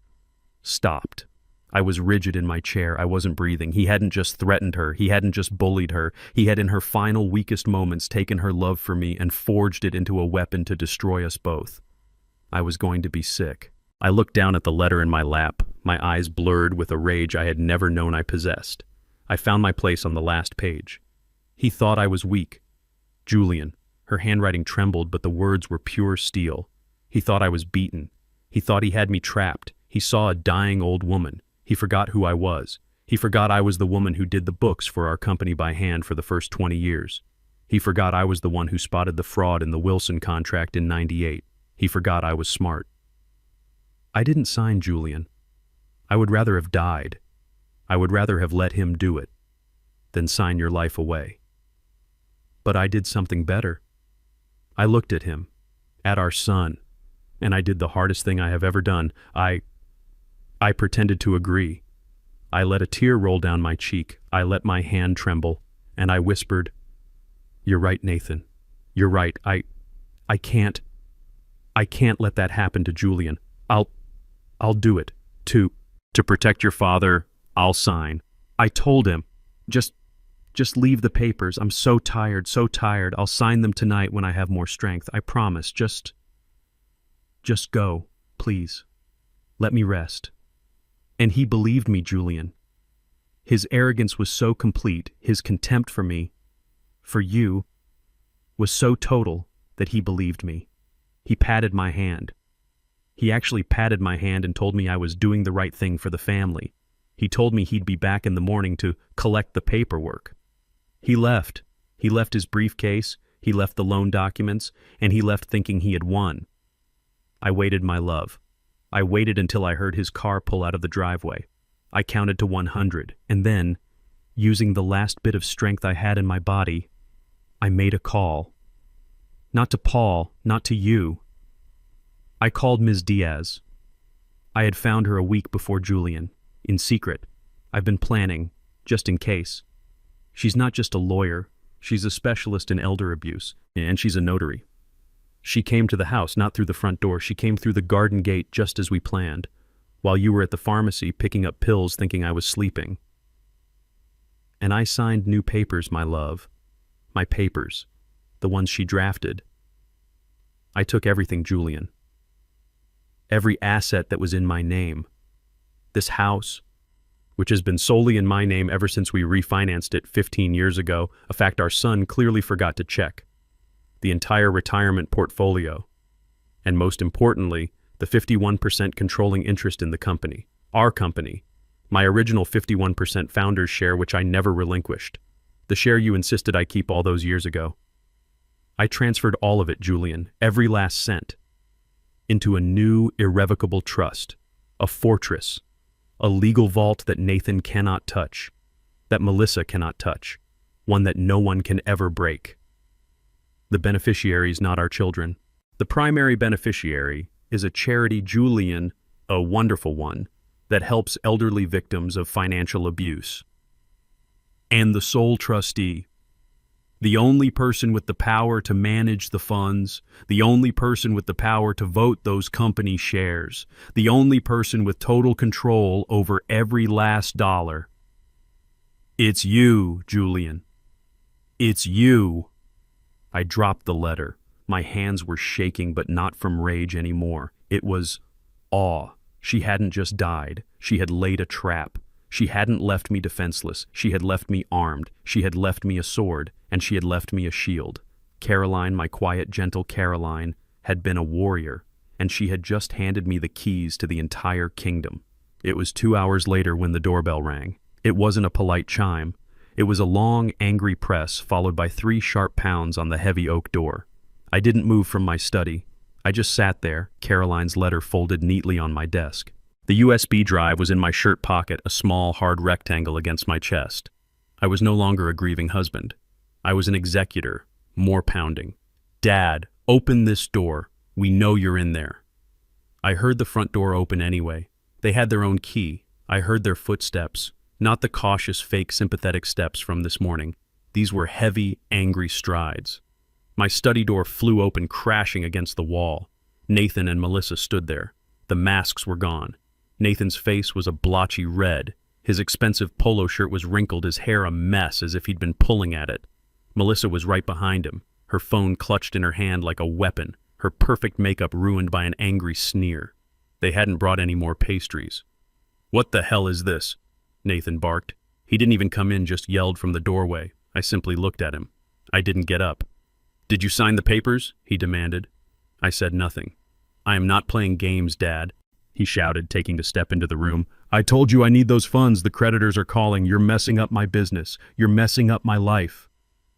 stopped. I was rigid in my chair. I wasn't breathing. He hadn't just threatened her. He hadn't just bullied her. He had, in her final, weakest moments, taken her love for me and forged it into a weapon to destroy us both. I was going to be sick. I looked down at the letter in my lap, my eyes blurred with a rage I had never known I possessed. I found my place on the last page. He thought I was weak. Julian. Her handwriting trembled, but the words were pure steel. He thought I was beaten. He thought he had me trapped. He saw a dying old woman. He forgot who I was. He forgot I was the woman who did the books for our company by hand for the first 20 years. He forgot I was the one who spotted the fraud in the Wilson contract in '98. He forgot I was smart. I didn't sign Julian. I would rather have died. I would rather have let him do it than sign your life away. But I did something better. I looked at him, at our son, and I did the hardest thing I have ever done. I pretended to agree. I let a tear roll down my cheek. I let my hand tremble, and I whispered, "You're right, Nathan. You're right. I can't let that happen to Julian. I'll do it. To protect your father, I'll sign." I told him, just Just leave the papers. I'm so tired, so tired. I'll sign them tonight when I have more strength. I promise. Just go, please. Let me rest." And he believed me, Julian. His arrogance was so complete, his contempt for me, for you, was so total that he believed me. He patted my hand. He actually patted my hand and told me I was doing the right thing for the family. He told me he'd be back in the morning to collect the paperwork. He left. He left his briefcase, he left the loan documents, and he left thinking he had won. I waited, my love. I waited until I heard his car pull out of the driveway. I counted to 100, and then, using the last bit of strength I had in my body, I made a call. Not to Paul, not to you. I called Ms. Diaz. I had found her a week before Julian, in secret. I've been planning, just in case. She's not just a lawyer, she's a specialist in elder abuse, and she's a notary. She came to the house, not through the front door. She came through the garden gate just as we planned, while you were at the pharmacy picking up pills thinking I was sleeping. And I signed new papers, my love. My papers. The ones she drafted. I took everything, Julian. Every asset that was in my name. This house, which has been solely in my name ever since we refinanced it 15 years ago, a fact our son clearly forgot to check. The entire retirement portfolio. And most importantly, the 51% controlling interest in the company. Our company. My original 51% founder's share, which I never relinquished. The share you insisted I keep all those years ago. I transferred all of it, Julian, every last cent, into a new, irrevocable trust, a fortress, a legal vault that Nathan cannot touch, that Melissa cannot touch, one that no one can ever break. The beneficiary is not our children. The primary beneficiary is a charity, Julian, a wonderful one, that helps elderly victims of financial abuse. And the sole trustee, the only person with the power to manage the funds, the only person with the power to vote those company shares, the only person with total control over every last dollar. It's you, Julian. It's you. I dropped the letter. My hands were shaking, but not from rage anymore. It was awe. She hadn't just died. She had laid a trap. She hadn't left me defenseless. She had left me armed. She had left me a sword, and she had left me a shield. Caroline, my quiet, gentle Caroline, had been a warrior, and she had just handed me the keys to the entire kingdom. It was 2 hours later when the doorbell rang. It wasn't a polite chime. It was a long, angry press followed by 3 sharp pounds on the heavy oak door. I didn't move from my study. I just sat there, Caroline's letter folded neatly on my desk. The USB drive was in my shirt pocket, a small, hard rectangle against my chest. I was no longer a grieving husband. I was an executor, more pounding. Dad, open this door. We know you're in there. I heard the front door open anyway. They had their own key. I heard their footsteps, not the cautious, fake, sympathetic steps from this morning. These were heavy, angry strides. My study door flew open, crashing against the wall. Nathan and Melissa stood there. The masks were gone. Nathan's face was a blotchy red. His expensive polo shirt was wrinkled, his hair a mess as if he'd been pulling at it. Melissa was right behind him, her phone clutched in her hand like a weapon, her perfect makeup ruined by an angry sneer. They hadn't brought any more pastries. "What the hell is this?" Nathan barked. He didn't even come in, just yelled from the doorway. I simply looked at him. I didn't get up. "Did you sign the papers?" he demanded. I said nothing. "I am not playing games, Dad," he shouted, taking a step into the room. "I told you I need those funds. The creditors are calling. You're messing up my business. You're messing up my life."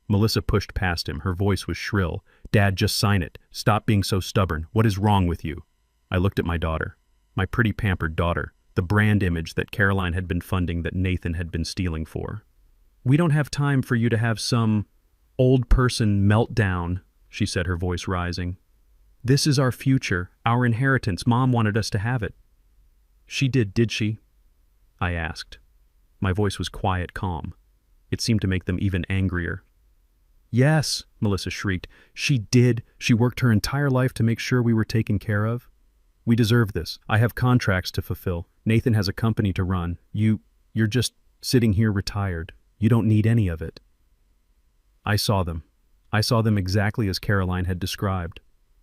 Melissa pushed past him. Her voice was shrill. "Dad, just sign it. Stop being so stubborn. What is wrong with you?" I looked at my daughter, my pretty pampered daughter, the brand image that Caroline had been funding that Nathan had been stealing for. "We don't have time for you to have some old person meltdown," she said, her voice rising. "This is our future, our inheritance. Mom wanted us to have it." "She did she?" I asked. My voice was quiet, calm. It seemed to make them even angrier. "Yes," Melissa shrieked. "She did. She worked her entire life to make sure we were taken care of. We deserve this. I have contracts to fulfill. Nathan has a company to run. You're just sitting here retired. You don't need any of it." I saw them. I saw them exactly as Caroline had described.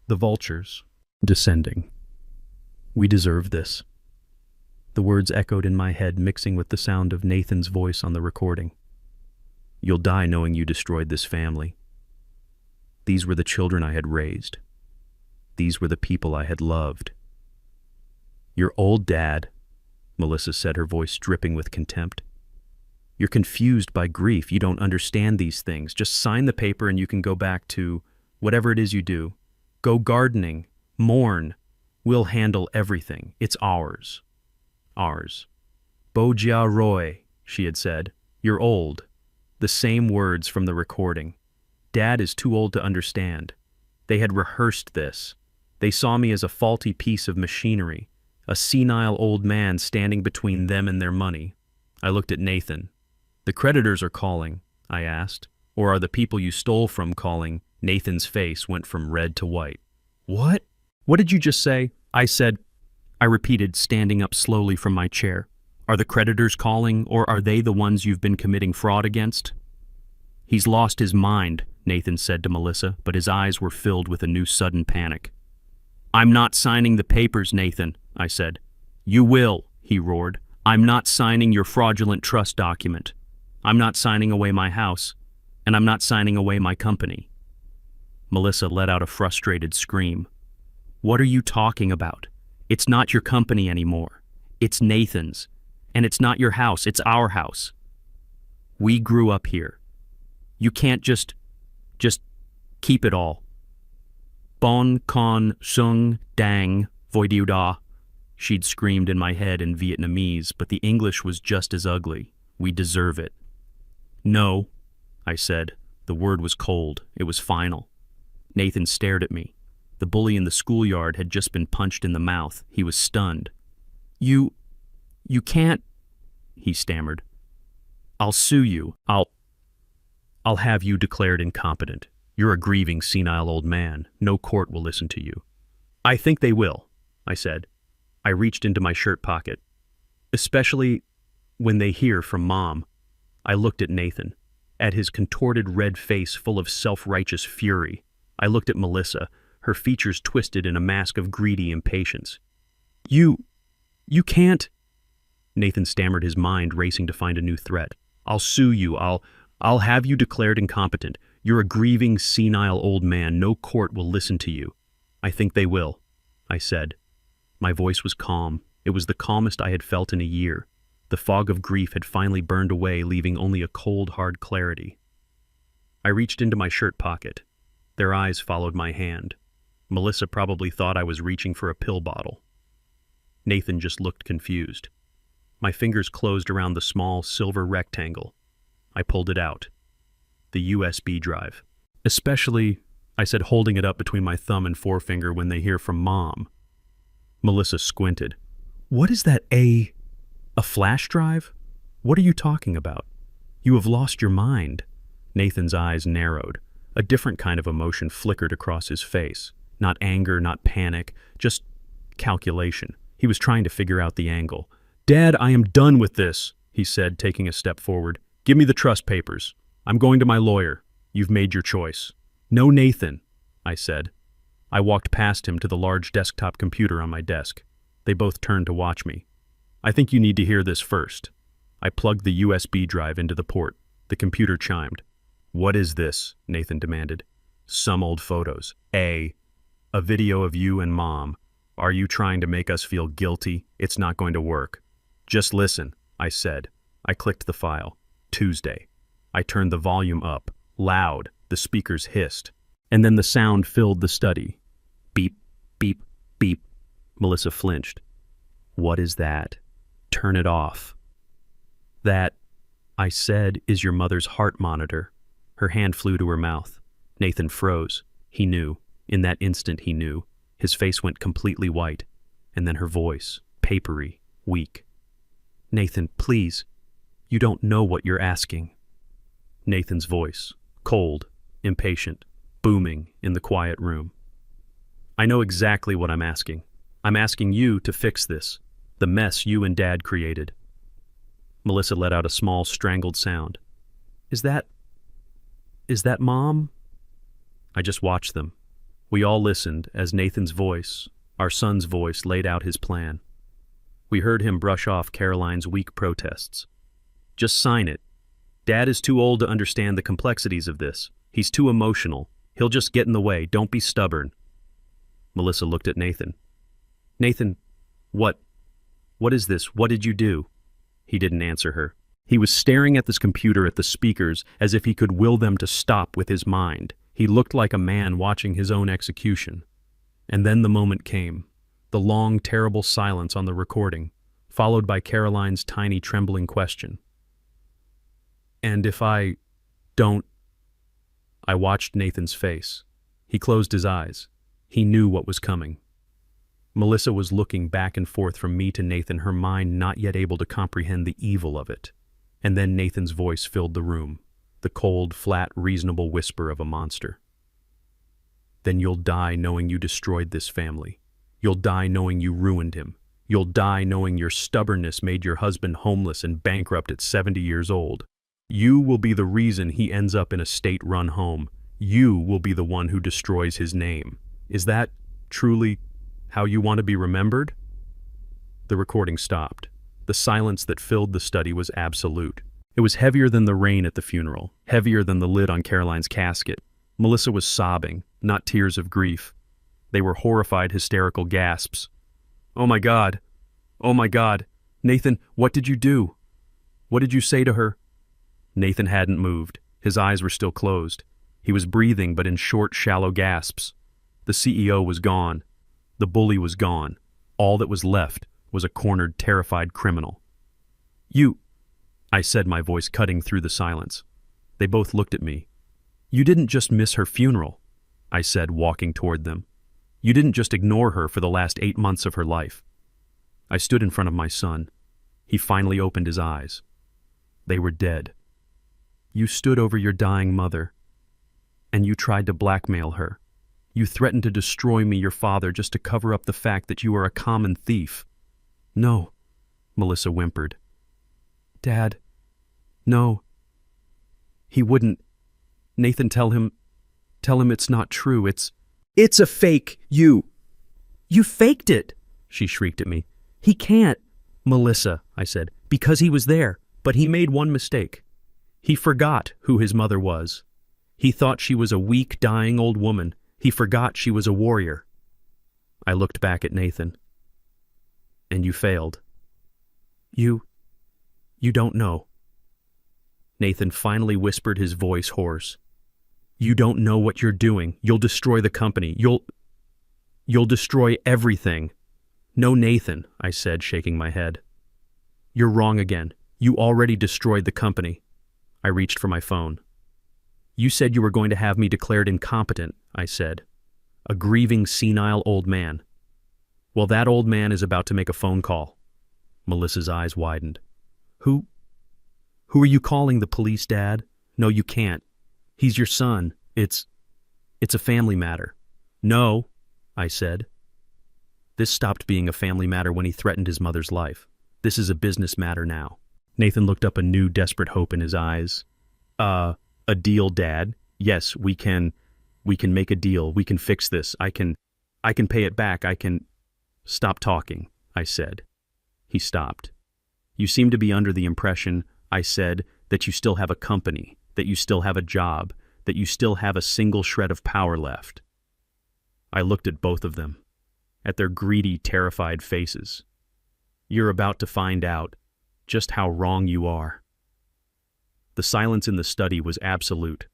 The vultures, descending. We deserve this. The words echoed in my head, mixing with the sound of Nathan's voice on the recording. You'll die knowing you destroyed this family. These were the children I had raised. These were the people I had loved. Your old dad, Melissa said, her voice dripping with contempt. You're confused by grief. You don't understand these things. Just sign the paper and you can go back to whatever it is you do. Go gardening. Mourn. We'll handle everything. It's ours. Ours. Bojia Roy, she had said. You're old. The same words from the recording. Dad is too old to understand. They had rehearsed this. They saw me as a faulty piece of machinery, a senile old man standing between them and their money. I looked at Nathan. The creditors are calling, I asked. Or are the people you stole from calling? Nathan's face went from red to white. What? What did you just say? I said, I repeated, standing up slowly from my chair. Are the creditors calling, or are they the ones you've been committing fraud against? He's lost his mind, Nathan said to Melissa, but his eyes were filled with a new sudden panic. I'm not signing the papers, Nathan, I said. You will, he roared. I'm not signing your fraudulent trust document. I'm not signing away my house, and I'm not signing away my company. Melissa let out a frustrated scream. What are you talking about? It's not your company anymore. It's Nathan's. And it's not your house, it's our house. We grew up here. You can't just keep it all. Bon con sung dang voi da, she'd screamed in my head in Vietnamese, but the English was just as ugly. We deserve it. No, I said. The word was cold. It was final. Nathan stared at me. The bully in the schoolyard had just been punched in the mouth. He was stunned. You can't, he stammered. I'll sue you. I'll have you declared incompetent. You're a grieving, senile old man. No court will listen to you. I think they will, I said. I reached into my shirt pocket. Especially when they hear from Mom. I looked at Nathan, at his contorted red face full of self-righteous fury. I looked at Melissa, her features twisted in a mask of greedy impatience. You can't... Nathan stammered, his mind racing to find a new threat. I'll sue you. I'll have you declared incompetent. You're a grieving, senile old man. No court will listen to you. I think they will, I said. My voice was calm. It was the calmest I had felt in a year. The fog of grief had finally burned away, leaving only a cold, hard clarity. I reached into my shirt pocket. Their eyes followed my hand. Melissa probably thought I was reaching for a pill bottle. Nathan just looked confused. My fingers closed around the small, silver rectangle. I pulled it out. The USB drive. Especially, I said, holding it up between my thumb and forefinger, when they hear from Mom. Melissa squinted. What is that, a flash drive? What are you talking about? You have lost your mind. Nathan's eyes narrowed. A different kind of emotion flickered across his face. Not anger, not panic, just calculation. He was trying to figure out the angle. Dad, I am done with this, he said, taking a step forward. Give me the trust papers. I'm going to my lawyer. You've made your choice. No, Nathan, I said. I walked past him to the large desktop computer on my desk. They both turned to watch me. I think you need to hear this first. I plugged the USB drive into the port. The computer chimed. What is this? Nathan demanded. Some old photos. A video of you and Mom. Are you trying to make us feel guilty? It's not going to work. Just listen, I said. I clicked the file. Tuesday. I turned the volume up. Loud. The speakers hissed. And then the sound filled the study. Beep, beep, beep. Melissa flinched. What is that? Turn it off. That, I said, is your mother's heart monitor. Her hand flew to her mouth. Nathan froze. He knew. In that instant he knew. His face went completely white. And then her voice, papery, weak. Nathan, please. You don't know what you're asking. Nathan's voice, cold, impatient, booming in the quiet room. I know exactly what I'm asking. I'm asking you to fix this, the mess you and Dad created. Melissa let out a small, strangled sound. Is that Is that Mom? I just watched them. We all listened as Nathan's voice, our son's voice, laid out his plan. We heard him brush off Caroline's weak protests. Just sign it. Dad is too old to understand the complexities of this. He's too emotional. He'll just get in the way. Don't be stubborn. Melissa looked at Nathan. Nathan, what is this? What did you do? He didn't answer her. He was staring at this computer, at the speakers, as if he could will them to stop with his mind. He looked like a man watching his own execution. And then the moment came. The long, terrible silence on the recording, followed by Caroline's tiny, trembling question. And if I don't... I watched Nathan's face. He closed his eyes. He knew what was coming. Melissa was looking back and forth from me to Nathan, her mind not yet able to comprehend the evil of it. And then Nathan's voice filled the room, the cold, flat, reasonable whisper of a monster. Then you'll die knowing you destroyed this family. You'll die knowing you ruined him. You'll die knowing your stubbornness made your husband homeless and bankrupt at 70 years old. You will be the reason he ends up in a state-run home. You will be the one who destroys his name. Is that truly how you want to be remembered? The recording stopped. The silence that filled the study was absolute. It was heavier than the rain at the funeral, heavier than the lid on Caroline's casket. Melissa was sobbing, not tears of grief. They were horrified, hysterical gasps. Oh my God! Oh my God! Nathan, what did you do? What did you say to her? Nathan hadn't moved. His eyes were still closed. He was breathing, but in short, shallow gasps. The CEO was gone. The bully was gone. All that was left was a cornered, terrified criminal. You, I said, my voice cutting through the silence. They both looked at me. You didn't just miss her funeral, I said, walking toward them. You didn't just ignore her for the last 8 months of her life. I stood in front of my son. He finally opened his eyes. They were dead. You stood over your dying mother, and you tried to blackmail her. You threatened to destroy me, your father, just to cover up the fact that you are a common thief. No, Melissa whimpered. Dad, no. He wouldn't. Nathan, tell him it's not true. It's a fake, You faked it, she shrieked at me. He can't. Melissa, I said, because he was there, but he made one mistake. He forgot who his mother was. He thought she was a weak, dying old woman. He forgot she was a warrior. I looked back at Nathan. And you failed. You don't know. Nathan finally whispered, his voice hoarse. You don't know what you're doing. You'll destroy the company. You'll destroy everything. No, Nathan, I said, shaking my head. You're wrong again. You already destroyed the company. I reached for my phone. You said you were going to have me declared incompetent, I said. A grieving, senile old man. Well, that old man is about to make a phone call. Melissa's eyes widened. Who are you calling? The police, Dad? No, you can't. He's your son. It's a family matter. No, I said. This stopped being a family matter when he threatened his mother's life. This is a business matter now. Nathan looked up, a new, desperate hope in his eyes. A deal, Dad. Yes, we can make a deal. We can fix this. I can pay it back. Stop talking, I said. He stopped. You seem to be under the impression, I said, that you still have a company, that you still have a job, that you still have a single shred of power left. I looked at both of them, at their greedy, terrified faces. You're about to find out just how wrong you are. The silence in the study was absolute.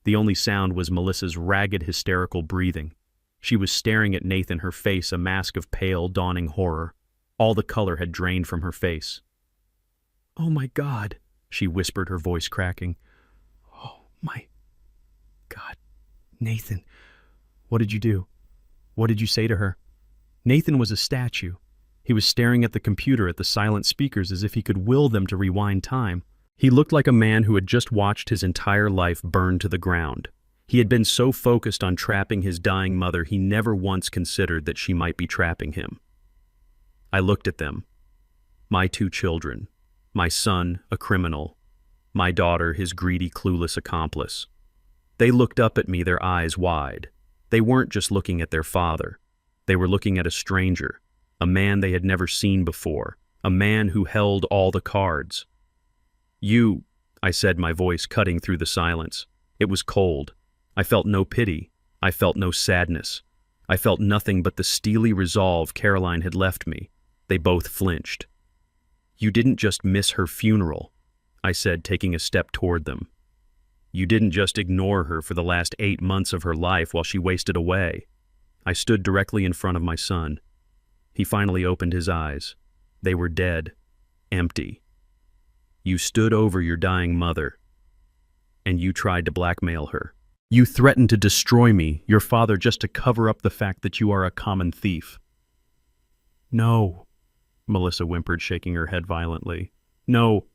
The only sound was Melissa's ragged, hysterical breathing. She was staring at Nathan, her face a mask of pale, dawning horror. All the color had drained from her face. Oh my God, she whispered, her voice cracking. Oh my God, Nathan, what did you do? What did you say to her? Nathan was a statue. He was staring at the computer, at the silent speakers, as if he could will them to rewind time. He looked like a man who had just watched his entire life burn to the ground. He had been so focused on trapping his dying mother, he never once considered that she might be trapping him. I looked at them. My 2 children. My son, a criminal. My daughter, his greedy, clueless accomplice. They looked up at me, their eyes wide. They weren't just looking at their father. They were looking at a stranger, a man they had never seen before, a man who held all the cards. "You," I said, my voice cutting through the silence. It was cold. I felt no pity. I felt no sadness. I felt nothing but the steely resolve Caroline had left me. They both flinched. "You didn't just miss her funeral," I said, taking a step toward them. "You didn't just ignore her for the last 8 months of her life while she wasted away." I stood directly in front of my son. He finally opened his eyes. They were dead, empty. "You stood over your dying mother, and you tried to blackmail her. You threatened to destroy me, your father, just to cover up the fact that you are a common thief." "No," Melissa whimpered, shaking her head violently. "No,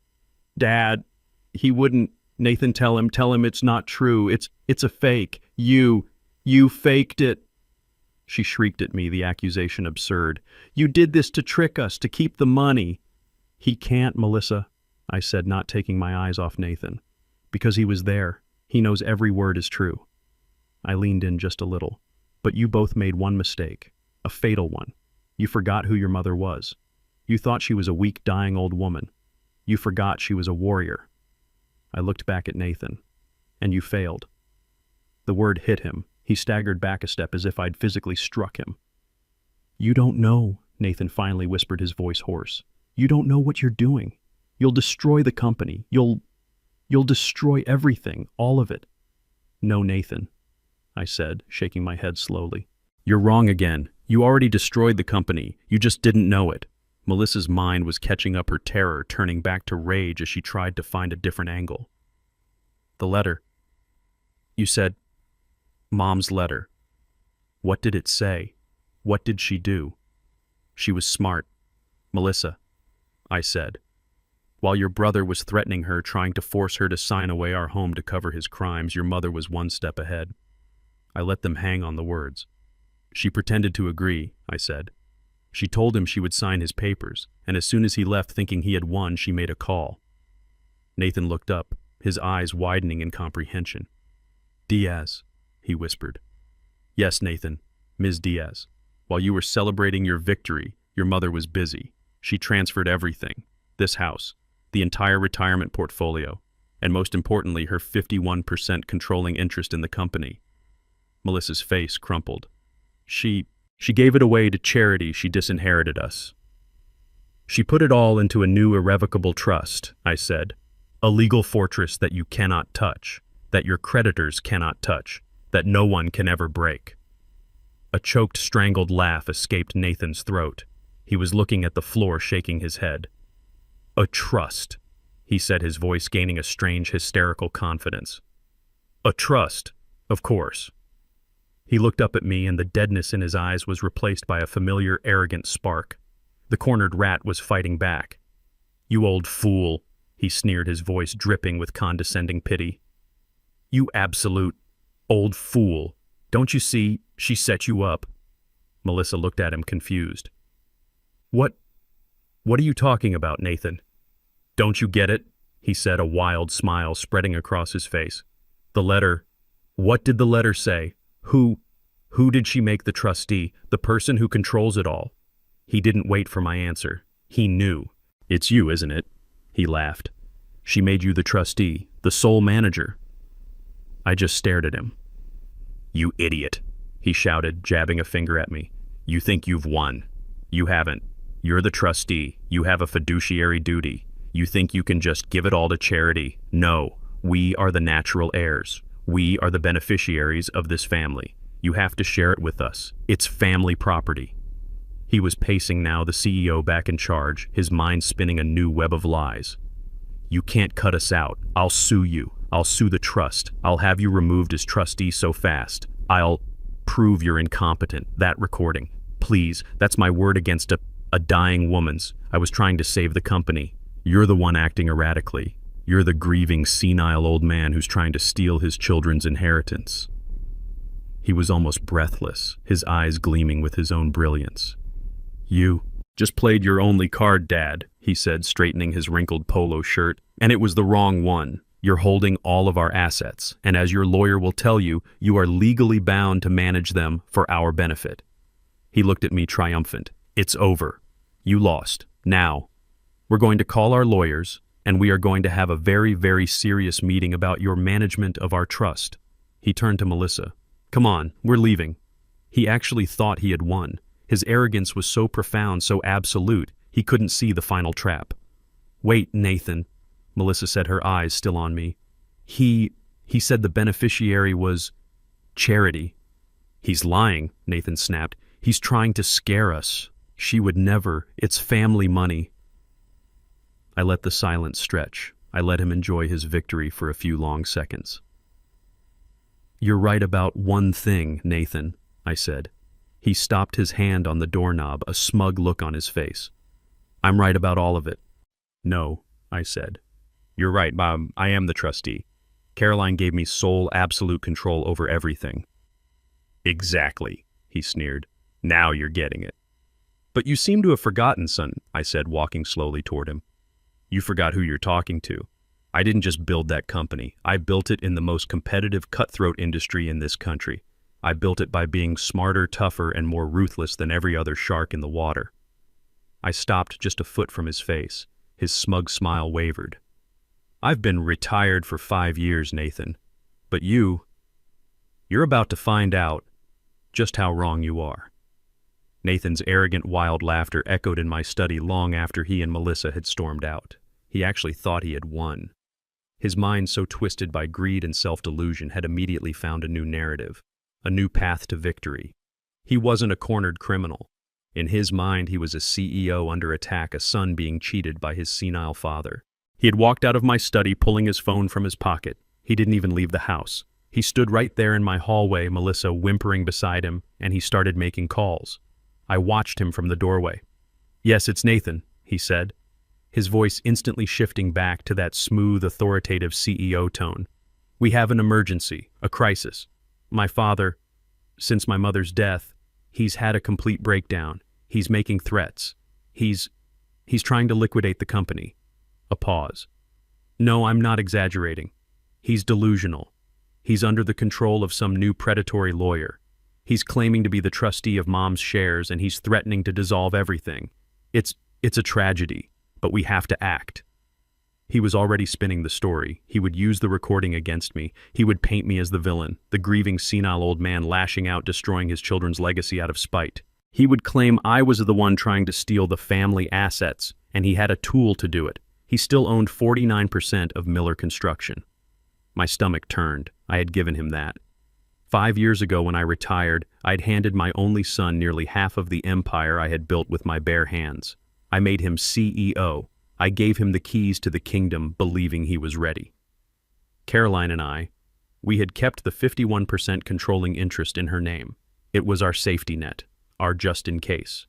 Dad, he wouldn't. Nathan, tell him it's not true. It's a fake. You faked it." She shrieked at me, the accusation absurd. "You did this to trick us, to keep the money." "He can't, Melissa," I said, not taking my eyes off Nathan. "Because he was there. He knows every word is true." I leaned in just a little. "But you both made one mistake, a fatal one. You forgot who your mother was. You thought she was a weak, dying old woman. You forgot she was a warrior." I looked back at Nathan. "And you failed." The word hit him. He staggered back a step as if I'd physically struck him. "You don't know," Nathan finally whispered, his voice hoarse. "You don't know what you're doing. You'll destroy the company. You'll destroy everything, all of it." "No, Nathan," I said, shaking my head slowly. "You're wrong again. You already destroyed the company. You just didn't know it." Melissa's mind was catching up her terror, turning back to rage as she tried to find a different angle. "The letter. You said, Mom's letter. What did it say? What did she do?" "She was smart, Melissa," I said. "While your brother was threatening her, trying to force her to sign away our home to cover his crimes, your mother was one step ahead." I let them hang on the words. "She pretended to agree," I said. "She told him she would sign his papers, and as soon as he left thinking he had won, she made a call." Nathan looked up, his eyes widening in comprehension. "Diaz," he whispered. "Yes, Nathan, Ms. Diaz. While you were celebrating your victory, your mother was busy. She transferred everything, this house, the entire retirement portfolio, and most importantly, her 51% controlling interest in the company." Melissa's face crumpled. She gave it away to charity. She disinherited us." "She put it all into a new irrevocable trust," I said. "A legal fortress that you cannot touch, that your creditors cannot touch, that no one can ever break." A choked, strangled laugh escaped Nathan's throat. He was looking at the floor, shaking his head. "A trust," he said, his voice gaining a strange, hysterical confidence. "A trust, of course." He looked up at me, and the deadness in his eyes was replaced by a familiar, arrogant spark. The cornered rat was fighting back. "You old fool," he sneered, his voice dripping with condescending pity. "You absolute old fool. Don't you see, she set you up?" Melissa looked at him, confused. What are you talking about, Nathan?" "Don't you get it?" he said, a wild smile spreading across his face. "The letter. What did the letter say? Who did she make the trustee, the person who controls it all?" He didn't wait for my answer. He knew. "It's you, isn't it?" He laughed. "She made you the trustee, the sole manager." I just stared at him. "You idiot," he shouted, jabbing a finger at me. "You think you've won. You haven't. You're the trustee. You have a fiduciary duty. You think you can just give it all to charity. No, we are the natural heirs. We are the beneficiaries of this family. You have to share it with us. It's family property." He was pacing now, the CEO back in charge, his mind spinning a new web of lies. "You can't cut us out. I'll sue you. I'll sue the trust. I'll have you removed as trustee so fast. I'll prove you're incompetent. That recording. Please, that's my word against a dying woman's. I was trying to save the company. You're the one acting erratically. You're the grieving, senile old man who's trying to steal his children's inheritance." He was almost breathless, his eyes gleaming with his own brilliance. "You just played your only card, Dad," he said, straightening his wrinkled polo shirt. "And it was the wrong one. You're holding all of our assets, and as your lawyer will tell you, you are legally bound to manage them for our benefit." He looked at me triumphant. "It's over. You lost. Now, we're going to call our lawyers, and we are going to have a very, very serious meeting about your management of our trust." He turned to Melissa. "Come on, we're leaving." He actually thought he had won. His arrogance was so profound, so absolute, he couldn't see the final trap. "Wait, Nathan," Melissa said, her eyes still on me. He said the beneficiary was Charity." "He's lying," Nathan snapped. "He's trying to scare us. She would never. It's family money." I let the silence stretch. I let him enjoy his victory for a few long seconds. "You're right about one thing, Nathan," I said. He stopped his hand on the doorknob, a smug look on his face. "I'm right about all of it." "No," I said. "You're right, Mom. I am the trustee. Caroline gave me sole absolute control over everything." "Exactly," he sneered. "Now you're getting it." "But you seem to have forgotten, son," I said, walking slowly toward him. "You forgot who you're talking to. I didn't just build that company. I built it in the most competitive cutthroat industry in this country. I built it by being smarter, tougher, and more ruthless than every other shark in the water." I stopped just a foot from his face. His smug smile wavered. "I've been retired for 5 years, Nathan. But you're about to find out just how wrong you are." Nathan's arrogant, wild laughter echoed in my study long after he and Melissa had stormed out. He actually thought he had won. His mind, so twisted by greed and self-delusion, had immediately found a new narrative, a new path to victory. He wasn't a cornered criminal. In his mind, he was a CEO under attack, a son being cheated by his senile father. He had walked out of my study, pulling his phone from his pocket. He didn't even leave the house. He stood right there in my hallway, Melissa whimpering beside him, and he started making calls. I watched him from the doorway. "Yes, it's Nathan," he said, his voice instantly shifting back to that smooth, authoritative CEO tone. "We have an emergency, a crisis. My father, since my mother's death, he's had a complete breakdown. He's making threats. He's trying to liquidate the company." A pause. "No, I'm not exaggerating. He's delusional. He's under the control of some new predatory lawyer. He's claiming to be the trustee of Mom's shares, and he's threatening to dissolve everything. It's a tragedy, but we have to act." He was already spinning the story. He would use the recording against me. He would paint me as the villain, the grieving, senile old man lashing out, destroying his children's legacy out of spite. He would claim I was the one trying to steal the family assets, and he had a tool to do it. He still owned 49% of Miller Construction. My stomach turned. I had given him that. 5 years ago, when I retired, I'd handed my only son nearly half of the empire I had built with my bare hands. I made him CEO. I gave him the keys to the kingdom, believing he was ready. Caroline and we had kept the 51% controlling interest in her name. It was our safety net, our just in case.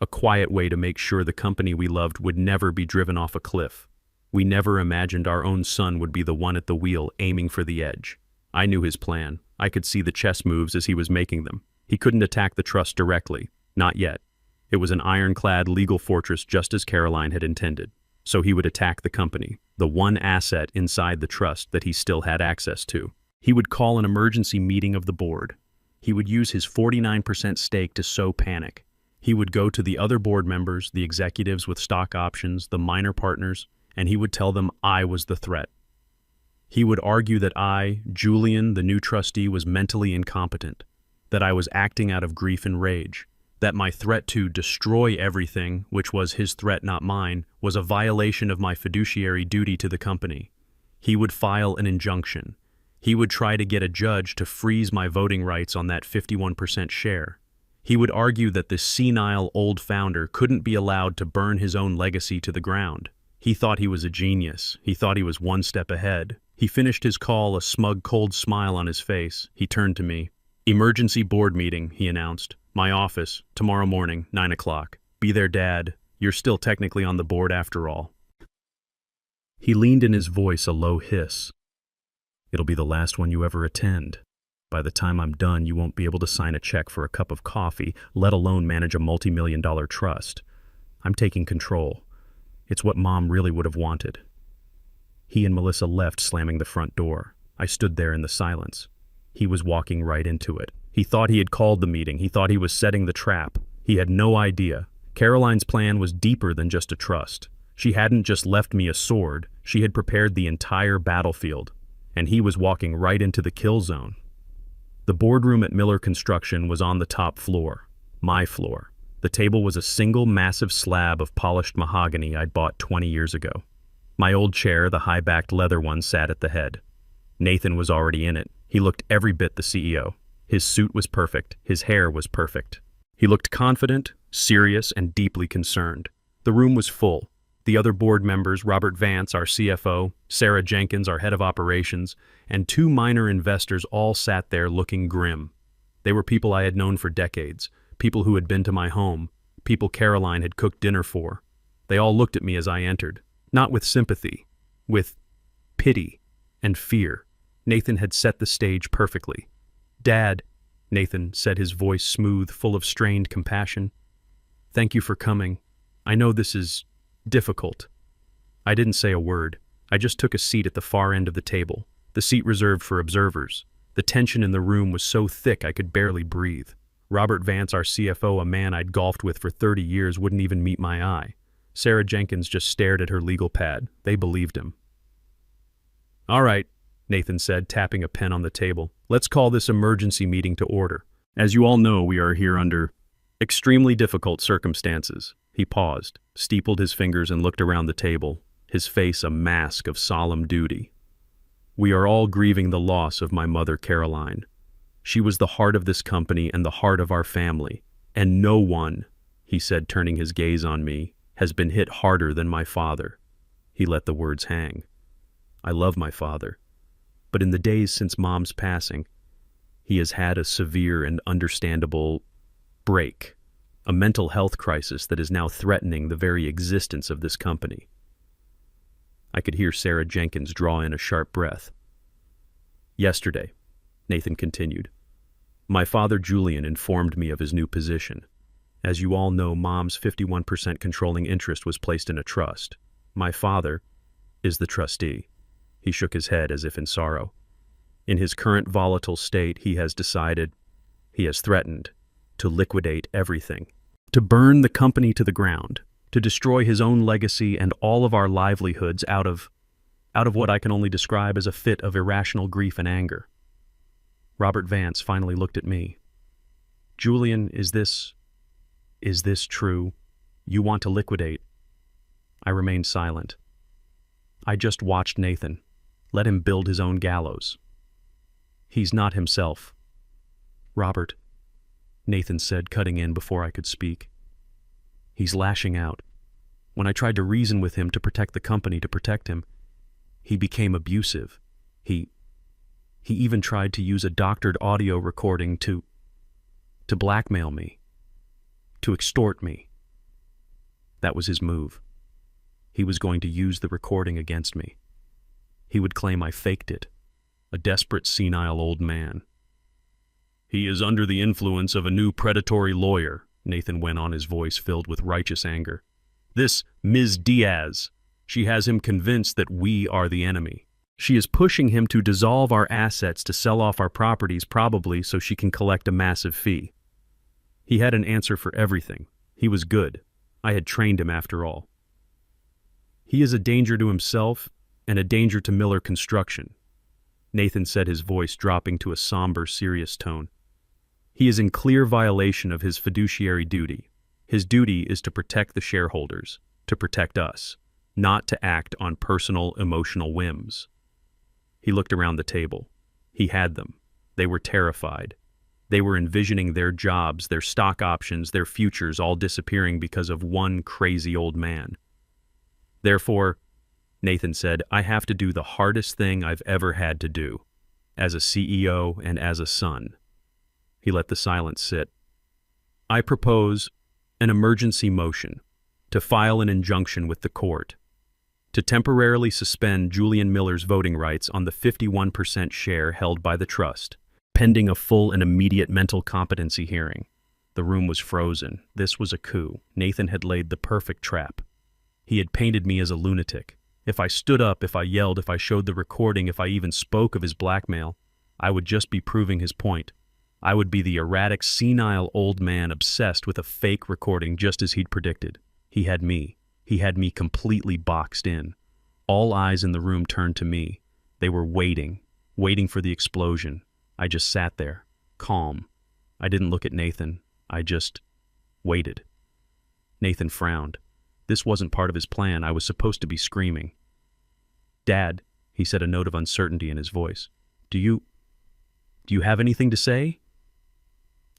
A quiet way to make sure the company we loved would never be driven off a cliff. We never imagined our own son would be the one at the wheel, aiming for the edge. I knew his plan. I could see the chess moves as he was making them. He couldn't attack the trust directly. Not yet. It was an ironclad legal fortress, just as Caroline had intended. So he would attack the company, the one asset inside the trust that he still had access to. He would call an emergency meeting of the board. He would use his 49% stake to sow panic. He would go to the other board members, the executives with stock options, the minor partners, and he would tell them I was the threat. He would argue that I, Julian, the new trustee, was mentally incompetent, that I was acting out of grief and rage, that my threat to destroy everything, which was his threat, not mine, was a violation of my fiduciary duty to the company. He would file an injunction. He would try to get a judge to freeze my voting rights on that 51% share. He would argue that this senile old founder couldn't be allowed to burn his own legacy to the ground. He thought he was a genius. He thought he was one step ahead. He finished his call, a smug, cold smile on his face. He turned to me. "Emergency board meeting," he announced. "My office, tomorrow morning, 9 o'clock. Be there, Dad. You're still technically on the board after all." He leaned in his voice a low hiss. "It'll be the last one you ever attend. By the time I'm done, you won't be able to sign a check for a cup of coffee, let alone manage a multi-million-dollar trust. I'm taking control. It's what Mom really would have wanted." He and Melissa left, slamming the front door. I stood there in the silence. He was walking right into it. He thought he had called the meeting. He thought he was setting the trap. He had no idea. Caroline's plan was deeper than just a trust. She hadn't just left me a sword. She had prepared the entire battlefield. And he was walking right into the kill zone. The boardroom at Miller Construction was on the top floor. My floor. The table was a single massive slab of polished mahogany I'd bought 20 years ago. My old chair, the high-backed leather one, sat at the head. Nathan was already in it. He looked every bit the CEO. His suit was perfect. His hair was perfect. He looked confident, serious, and deeply concerned. The room was full. The other board members, Robert Vance, our CFO, Sarah Jenkins, our head of operations, and 2 minor investors all sat there looking grim. They were people I had known for decades, people who had been to my home, people Caroline had cooked dinner for. They all looked at me as I entered, not with sympathy, with pity and fear. Nathan had set the stage perfectly. "Dad," Nathan said, his voice smooth, full of strained compassion. "Thank you for coming. I know this is difficult." I didn't say a word. I just took a seat at the far end of the table, the seat reserved for observers. The tension in the room was so thick I could barely breathe. Robert Vance, our CFO, a man I'd golfed with for 30 years, wouldn't even meet my eye. Sarah Jenkins just stared at her legal pad. They believed him. "All right," Nathan said, tapping a pen on the table. "Let's call this emergency meeting to order. As you all know, we are here under extremely difficult circumstances." He paused, steepled his fingers, and looked around the table, his face a mask of solemn duty. "We are all grieving the loss of my mother, Caroline. She was the heart of this company and the heart of our family. And no one," he said, turning his gaze on me, "has been hit harder than my father." He let the words hang. I love my father. But in the days since Mom's passing, he has had a severe and understandable break, a mental health crisis that is now threatening the very existence of this company. I could hear Sarah Jenkins draw in a sharp breath. "Yesterday," Nathan continued, "my father Julian informed me of his new position. As you all know, Mom's 51% controlling interest was placed in a trust. My father is the trustee." He shook his head as if in sorrow. "In his current volatile state, he has threatened to liquidate everything, to burn the company to the ground, to destroy his own legacy and all of our livelihoods out of what I can only describe as a fit of irrational grief and anger." Robert Vance finally looked at me. "Julian, is this true? You want to liquidate?" I remained silent. I just watched Nathan. Let him build his own gallows. He's not himself. "Robert," Nathan said, cutting in before I could speak. "He's lashing out. When I tried to reason with him to protect the company, to protect him, he became abusive. He even tried to use a doctored audio recording to blackmail me, to extort me. That was his move. He was going to use the recording against me. He would claim I faked it. A desperate, senile old man. He is under the influence of a new predatory lawyer," Nathan went on, his voice filled with righteous anger. "This Ms. Diaz, she has him convinced that we are the enemy. She is pushing him to dissolve our assets, to sell off our properties, probably so she can collect a massive fee. He had an answer for everything. He was good. I had trained him after all. He is a danger to himself and a danger to Miller Construction," Nathan said, his voice dropping to a somber, serious tone. "He is in clear violation of his fiduciary duty. His duty is to protect the shareholders, to protect us, not to act on personal, emotional whims." He looked around the table. He had them. They were terrified. They were envisioning their jobs, their stock options, their futures all disappearing because of one crazy old man. "Therefore," Nathan said, "I have to do the hardest thing I've ever had to do, as a CEO and as a son." He let the silence sit. "I propose an emergency motion to file an injunction with the court to temporarily suspend Julian Miller's voting rights on the 51% share held by the trust, pending a full and immediate mental competency hearing." The room was frozen. This was a coup. Nathan had laid the perfect trap. He had painted me as a lunatic. If I stood up, if I yelled, if I showed the recording, if I even spoke of his blackmail, I would just be proving his point. I would be the erratic, senile old man obsessed with a fake recording just as he'd predicted. He had me. He had me completely boxed in. All eyes in the room turned to me. They were waiting for the explosion. I just sat there, calm. I didn't look at Nathan. I just waited. Nathan frowned. This wasn't part of his plan. I was supposed to be screaming. "Dad," he said, a note of uncertainty in his voice. Do you have anything to say?"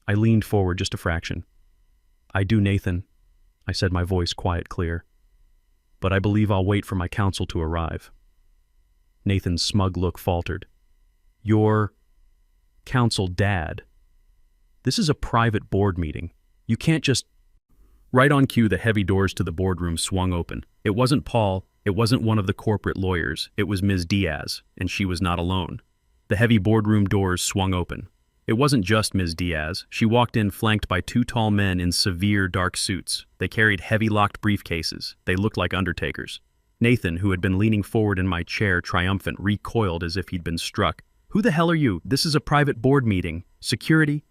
I leaned forward just a fraction. "I do, Nathan," I said, my voice quiet, clear. "But I believe I'll wait for my counsel to arrive." Nathan's smug look faltered. "Your counsel, Dad? This is a private board meeting. You can't just—" Right on cue, the heavy doors to the boardroom swung open. It wasn't Paul. It wasn't one of the corporate lawyers. It was Ms. Diaz, and she was not alone. The heavy boardroom doors swung open. It wasn't just Ms. Diaz. She walked in flanked by two tall men in severe dark suits. They carried heavy locked briefcases. They looked like undertakers. Nathan, who had been leaning forward in my chair, triumphant, recoiled as if he'd been struck. "Who the hell are you? This is a private board meeting. Security?"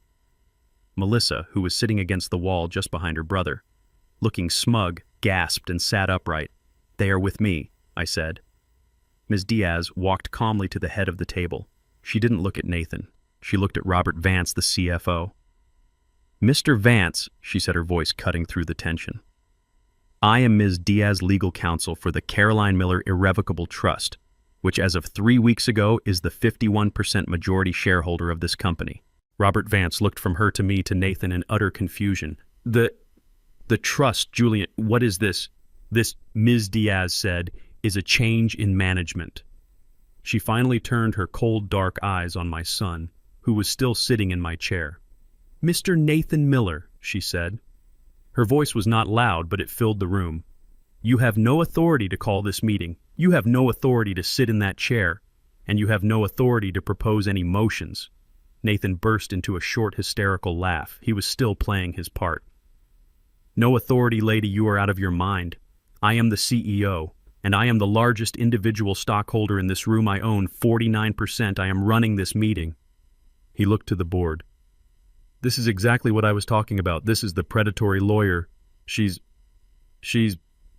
Melissa, who was sitting against the wall just behind her brother, looking smug, gasped and sat upright. "They are with me," I said. Ms. Diaz walked calmly to the head of the table. She didn't look at Nathan. She looked at Robert Vance, the CFO. "Mr. Vance," she said, her voice cutting through the tension, "I am Ms. Diaz legal counsel for the Caroline Miller Irrevocable Trust, which as of 3 weeks ago is the 51% majority shareholder of this company." Robert Vance looked from her to me to Nathan in utter confusion. The trust, Julian, what is this?" "This," Ms. Diaz said, "is a change in management." She finally turned her cold, dark eyes on my son, who was still sitting in my chair. "Mr. Nathan Miller," she said. Her voice was not loud, but it filled the room. "You have no authority to call this meeting. You have no authority to sit in that chair. And you have no authority to propose any motions." Nathan burst into a short, hysterical laugh. He was still playing his part. "No authority, lady, you are out of your mind. I am the CEO, and I am the largest individual stockholder in this room. I own 49%. I am running this meeting." He looked to the board. "This is exactly what I was talking about. This is the predatory lawyer. She's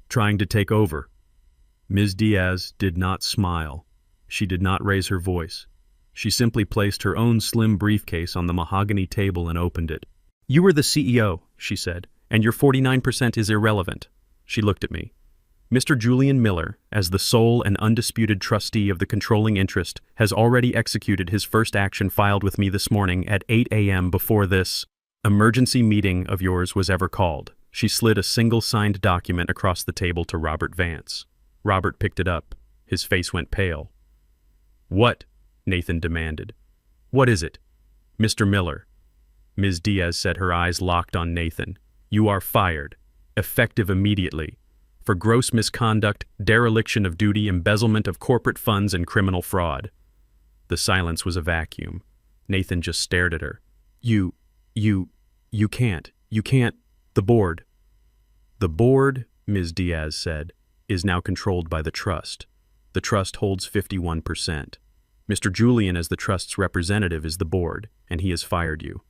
trying to take over." Ms. Diaz did not smile. She did not raise her voice. She simply placed her own slim briefcase on the mahogany table and opened it. "You are the CEO," she said, "and your 49% is irrelevant." She looked at me. "Mr. Julian Miller, as the sole and undisputed trustee of the controlling interest, has already executed his first action filed with me this morning at 8 a.m. before this emergency meeting of yours was ever called." She slid a single signed document across the table to Robert Vance. Robert picked it up. His face went pale. "What?" Nathan demanded. "What is it?" "Mr. Miller," Ms. Diaz said, her eyes locked on Nathan, "you are fired, effective immediately, for gross misconduct, dereliction of duty, embezzlement of corporate funds, and criminal fraud." The silence was a vacuum. Nathan just stared at her. You can't, the board." "The board," Ms. Diaz said, "is now controlled by the trust. The trust holds 51%. Mr. Julian, as the trust's representative, is the board, and he has fired you."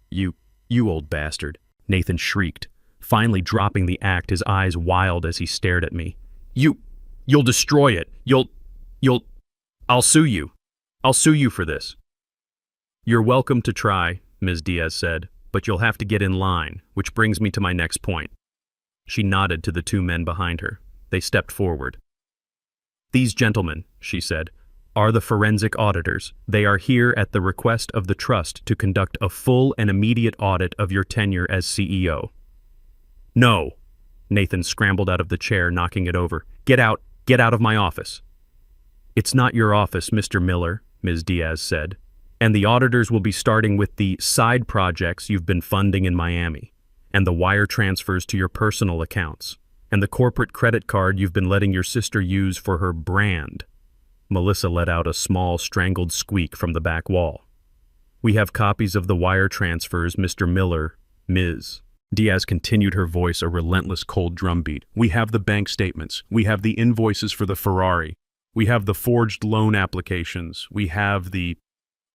You old bastard," Nathan shrieked, finally dropping the act, his eyes wild as he stared at me. You'll destroy it. I'll sue you. I'll sue you for this." "You're welcome to try," Ms. Diaz said, "but you'll have to get in line, which brings me to my next point." She nodded to the two men behind her. They stepped forward. "These gentlemen," she said, "are the forensic auditors. They are here at the request of the trust to conduct a full and immediate audit of your tenure as CEO." "No!" Nathan scrambled out of the chair, knocking it over. Get out of my office." "It's not your office, Mr. Miller," Ms. Diaz said, "and the auditors will be starting with the side projects you've been funding in Miami, and the wire transfers to your personal accounts, and the corporate credit card you've been letting your sister use for her brand." Melissa let out a small, strangled squeak from the back wall. "We have copies of the wire transfers, Mr. Miller, Ms." Diaz continued, her voice a relentless cold drumbeat. We have the bank statements. We have the invoices for the Ferrari. We have the forged loan applications. We have the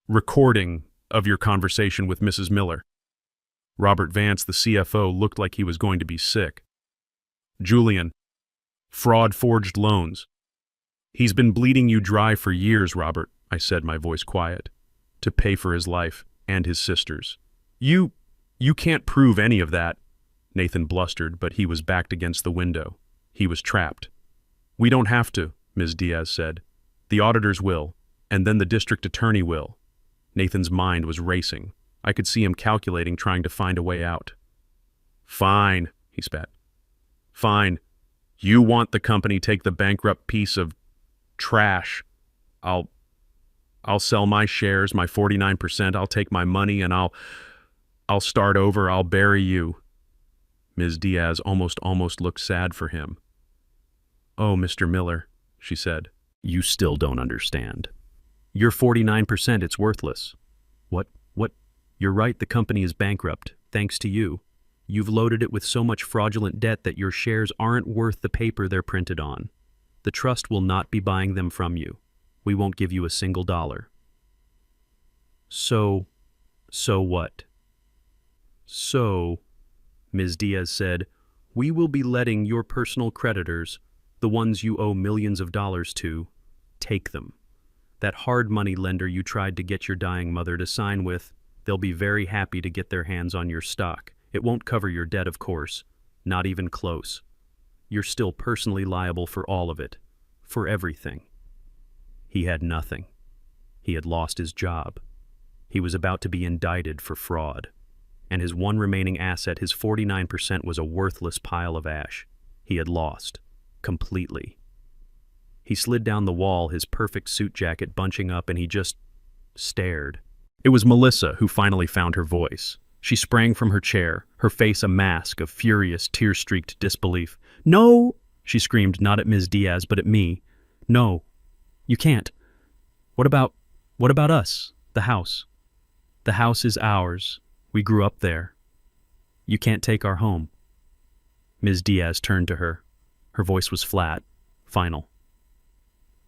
recording of your conversation with Mrs. Miller. Robert Vance, the CFO, looked like he was going to be sick. Julian, fraud, forged loans. He's been bleeding you dry for years, Robert, I said, my voice quiet, to pay for his life and his sister's. You can't prove any of that, Nathan blustered, but he was backed against the window. He was trapped. We don't have to, Ms. Diaz said. The auditors will, and then the district attorney will. Nathan's mind was racing. I could see him calculating, trying to find a way out. Fine, he spat. Fine. You want the company take the bankrupt piece of trash. I'll sell my shares, my 49%. I'll take my money and I'll start over. I'll bury you. Ms. Diaz almost looked sad for him. Oh, Mr. Miller, she said. You still don't understand. Your 49%, it's worthless. What? You're right, the company is bankrupt, thanks to you. You've loaded it with so much fraudulent debt that your shares aren't worth the paper they're printed on. The trust will not be buying them from you. We won't give you a single dollar. So what? So, Ms. Diaz said, we will be letting your personal creditors, the ones you owe millions of dollars to, take them. That hard money lender you tried to get your dying mother to sign with, they'll be very happy to get their hands on your stock. It won't cover your debt, of course, not even close. You're still personally liable for all of it, for everything. He had nothing. He had lost his job. He was about to be indicted for fraud. And his one remaining asset, his 49%, was a worthless pile of ash. He had lost. Completely. He slid down the wall, his perfect suit jacket bunching up, and he just stared. It was Melissa who finally found her voice. She sprang from her chair, her face a mask of furious, tear-streaked disbelief. No, she screamed, not at Ms. Diaz, but at me. No, you can't. What about us, the house? The house is ours. We grew up there. You can't take our home. Ms. Diaz turned to her. Her voice was flat, final.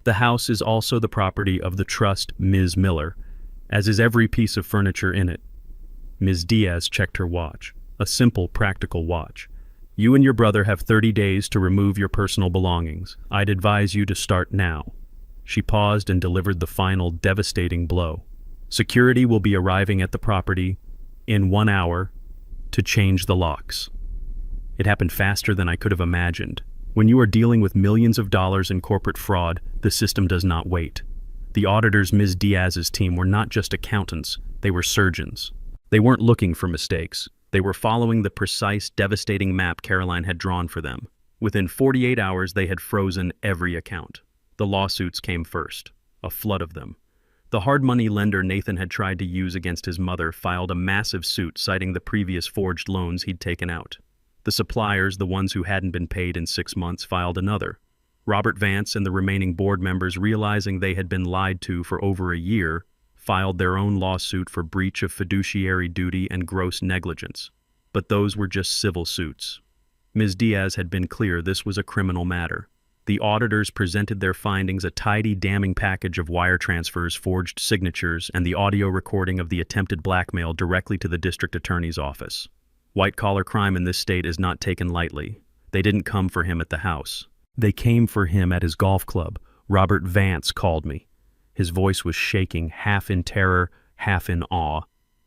The house is also the property of the trust Ms. Miller, as is every piece of furniture in it. Ms. Diaz checked her watch, a simple, practical watch. You and your brother have 30 days to remove your personal belongings. I'd advise you to start now. She paused and delivered the final, devastating blow. Security will be arriving at the property in 1 hour to change the locks. It happened faster than I could have imagined. When you are dealing with millions of dollars in corporate fraud, the system does not wait. The auditors, Ms. Diaz's team, were not just accountants, they were surgeons. They weren't looking for mistakes. They were following the precise, devastating map Caroline had drawn for them. Within 48 hours, they had frozen every account. The lawsuits came first, a flood of them. The hard money lender Nathan had tried to use against his mother filed a massive suit citing the previous forged loans he'd taken out. The suppliers, the ones who hadn't been paid in 6 months, filed another. Robert Vance and the remaining board members, realizing they had been lied to for over a year, filed their own lawsuit for breach of fiduciary duty and gross negligence. But those were just civil suits. Ms. Diaz had been clear this was a criminal matter. The auditors presented their findings, a tidy, damning package of wire transfers, forged signatures, and the audio recording of the attempted blackmail directly to the district attorney's office. White-collar crime in this state is not taken lightly. They didn't come for him at the house. They came for him at his golf club. Robert Vance called me. His voice was shaking, half in terror, half in awe.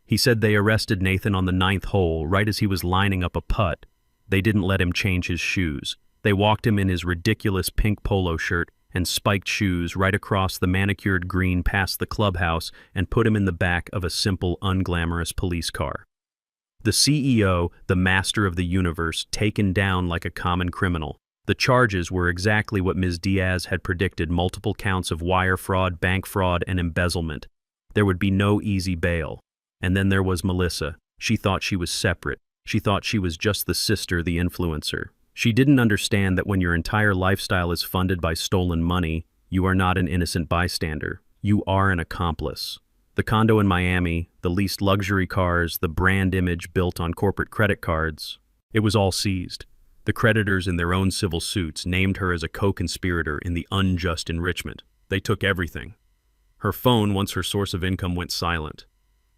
He said they arrested Nathan on the 9th hole, right as he was lining up a putt. They didn't let him change his shoes. They walked him in his ridiculous pink polo shirt and spiked shoes right across the manicured green past the clubhouse and put him in the back of a simple, unglamorous police car. The CEO, the master of the universe, taken down like a common criminal. The charges were exactly what Ms. Diaz had predicted: multiple counts of wire fraud, bank fraud, and embezzlement. There would be no easy bail. And then there was Melissa. She thought she was separate. She thought she was just the sister, the influencer. She didn't understand that when your entire lifestyle is funded by stolen money, you are not an innocent bystander. You are an accomplice. The condo in Miami, the leased luxury cars, the brand image built on corporate credit cards, it was all seized. The creditors in their own civil suits named her as a co-conspirator in the unjust enrichment. They took everything. Her phone, once her source of income, went silent.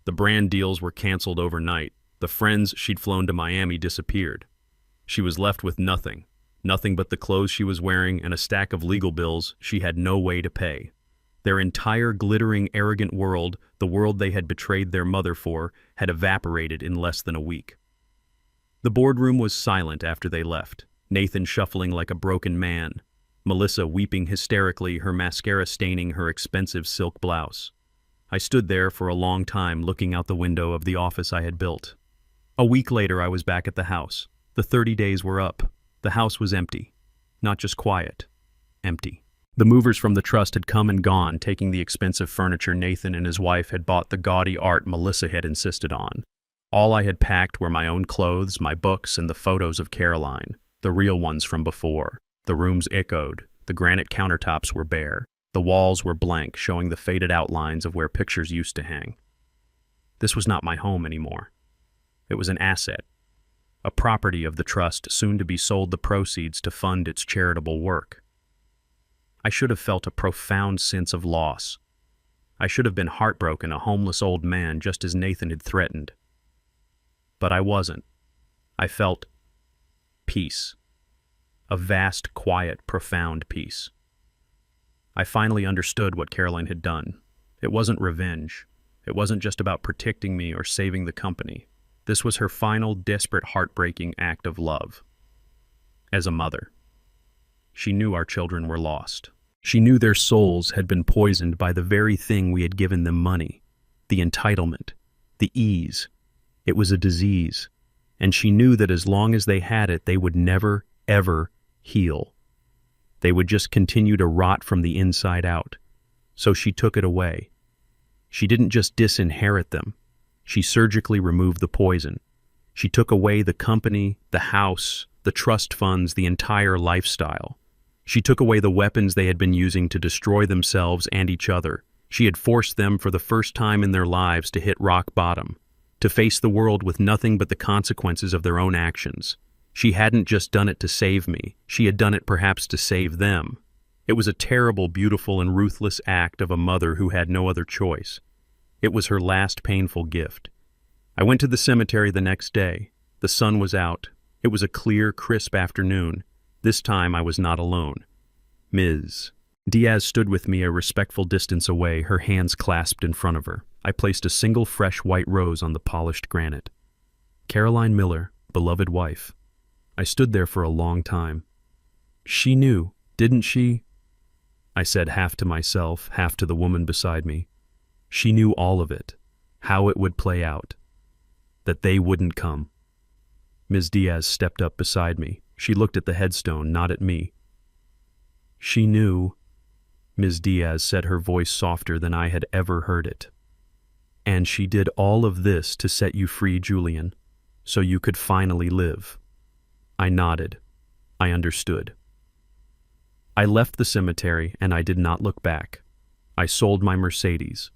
The brand deals were canceled overnight. The friends she'd flown to Miami disappeared. She was left with nothing. Nothing but the clothes she was wearing and a stack of legal bills she had no way to pay. Their entire glittering, arrogant world, the world they had betrayed their mother for, had evaporated in less than a week. The boardroom was silent after they left, Nathan shuffling like a broken man, Melissa weeping hysterically, her mascara staining her expensive silk blouse. I stood there for a long time looking out the window of the office I had built. A week later I was back at the house. The 30 days were up. The house was empty. Not just quiet. Empty. The movers from the trust had come and gone, taking the expensive furniture Nathan and his wife had bought, the gaudy art Melissa had insisted on. All I had packed were my own clothes, my books, and the photos of Caroline, the real ones from before. The rooms echoed. The granite countertops were bare. The walls were blank, showing the faded outlines of where pictures used to hang. This was not my home anymore. It was an asset, a property of the trust, soon to be sold, the proceeds to fund its charitable work. I should have felt a profound sense of loss. I should have been heartbroken, a homeless old man, just as Nathan had threatened. But I wasn't. I felt peace. A vast, quiet, profound peace. I finally understood what Caroline had done. It wasn't revenge. It wasn't just about protecting me or saving the company. This was her final, desperate, heartbreaking act of love. As a mother, she knew our children were lost. She knew their souls had been poisoned by the very thing we had given them: money, the entitlement, the ease. It was a disease, and she knew that as long as they had it, they would never, ever heal. They would just continue to rot from the inside out. So she took it away. She didn't just disinherit them. She surgically removed the poison. She took away the company, the house, the trust funds, the entire lifestyle. She took away the weapons they had been using to destroy themselves and each other. She had forced them for the first time in their lives to hit rock bottom, to face the world with nothing but the consequences of their own actions. She hadn't just done it to save me. She had done it perhaps to save them. It was a terrible, beautiful, and ruthless act of a mother who had no other choice. It was her last painful gift. I went to the cemetery the next day. The sun was out. It was a clear, crisp afternoon. This time I was not alone. Ms. Diaz stood with me a respectful distance away, her hands clasped in front of her. I placed a single fresh white rose on the polished granite. Caroline Miller, beloved wife. I stood there for a long time. She knew, didn't she? I said, half to myself, half to the woman beside me. She knew all of it, how it would play out, that they wouldn't come. Ms. Diaz stepped up beside me. She looked at the headstone, not at me. She knew, Ms. Diaz said, her voice softer than I had ever heard it. And she did all of this to set you free, Julian, so you could finally live. I nodded. I understood. I left the cemetery and I did not look back. I sold my Mercedes.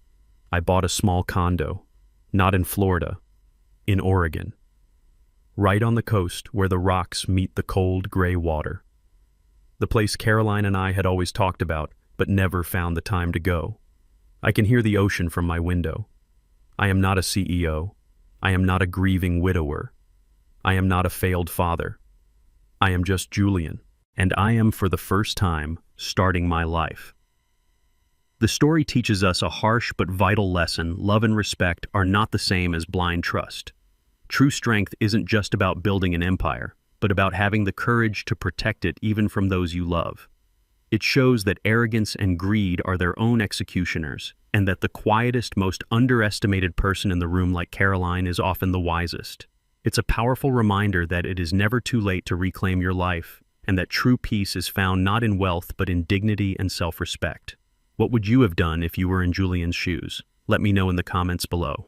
I bought a small condo, not in Florida, in Oregon, right on the coast where the rocks meet the cold, gray water. The place Caroline and I had always talked about, but never found the time to go. I can hear the ocean from my window. I am not a CEO. I am not a grieving widower. I am not a failed father. I am just Julian, and I am, for the first time, starting my life. The story teaches us a harsh but vital lesson. Love and respect are not the same as blind trust. True strength isn't just about building an empire, but about having the courage to protect it even from those you love. It shows that arrogance and greed are their own executioners, and that the quietest, most underestimated person in the room, like Caroline, is often the wisest. It's a powerful reminder that it is never too late to reclaim your life, and that true peace is found not in wealth but in dignity and self-respect. What would you have done if you were in Julian's shoes? Let me know in the comments below.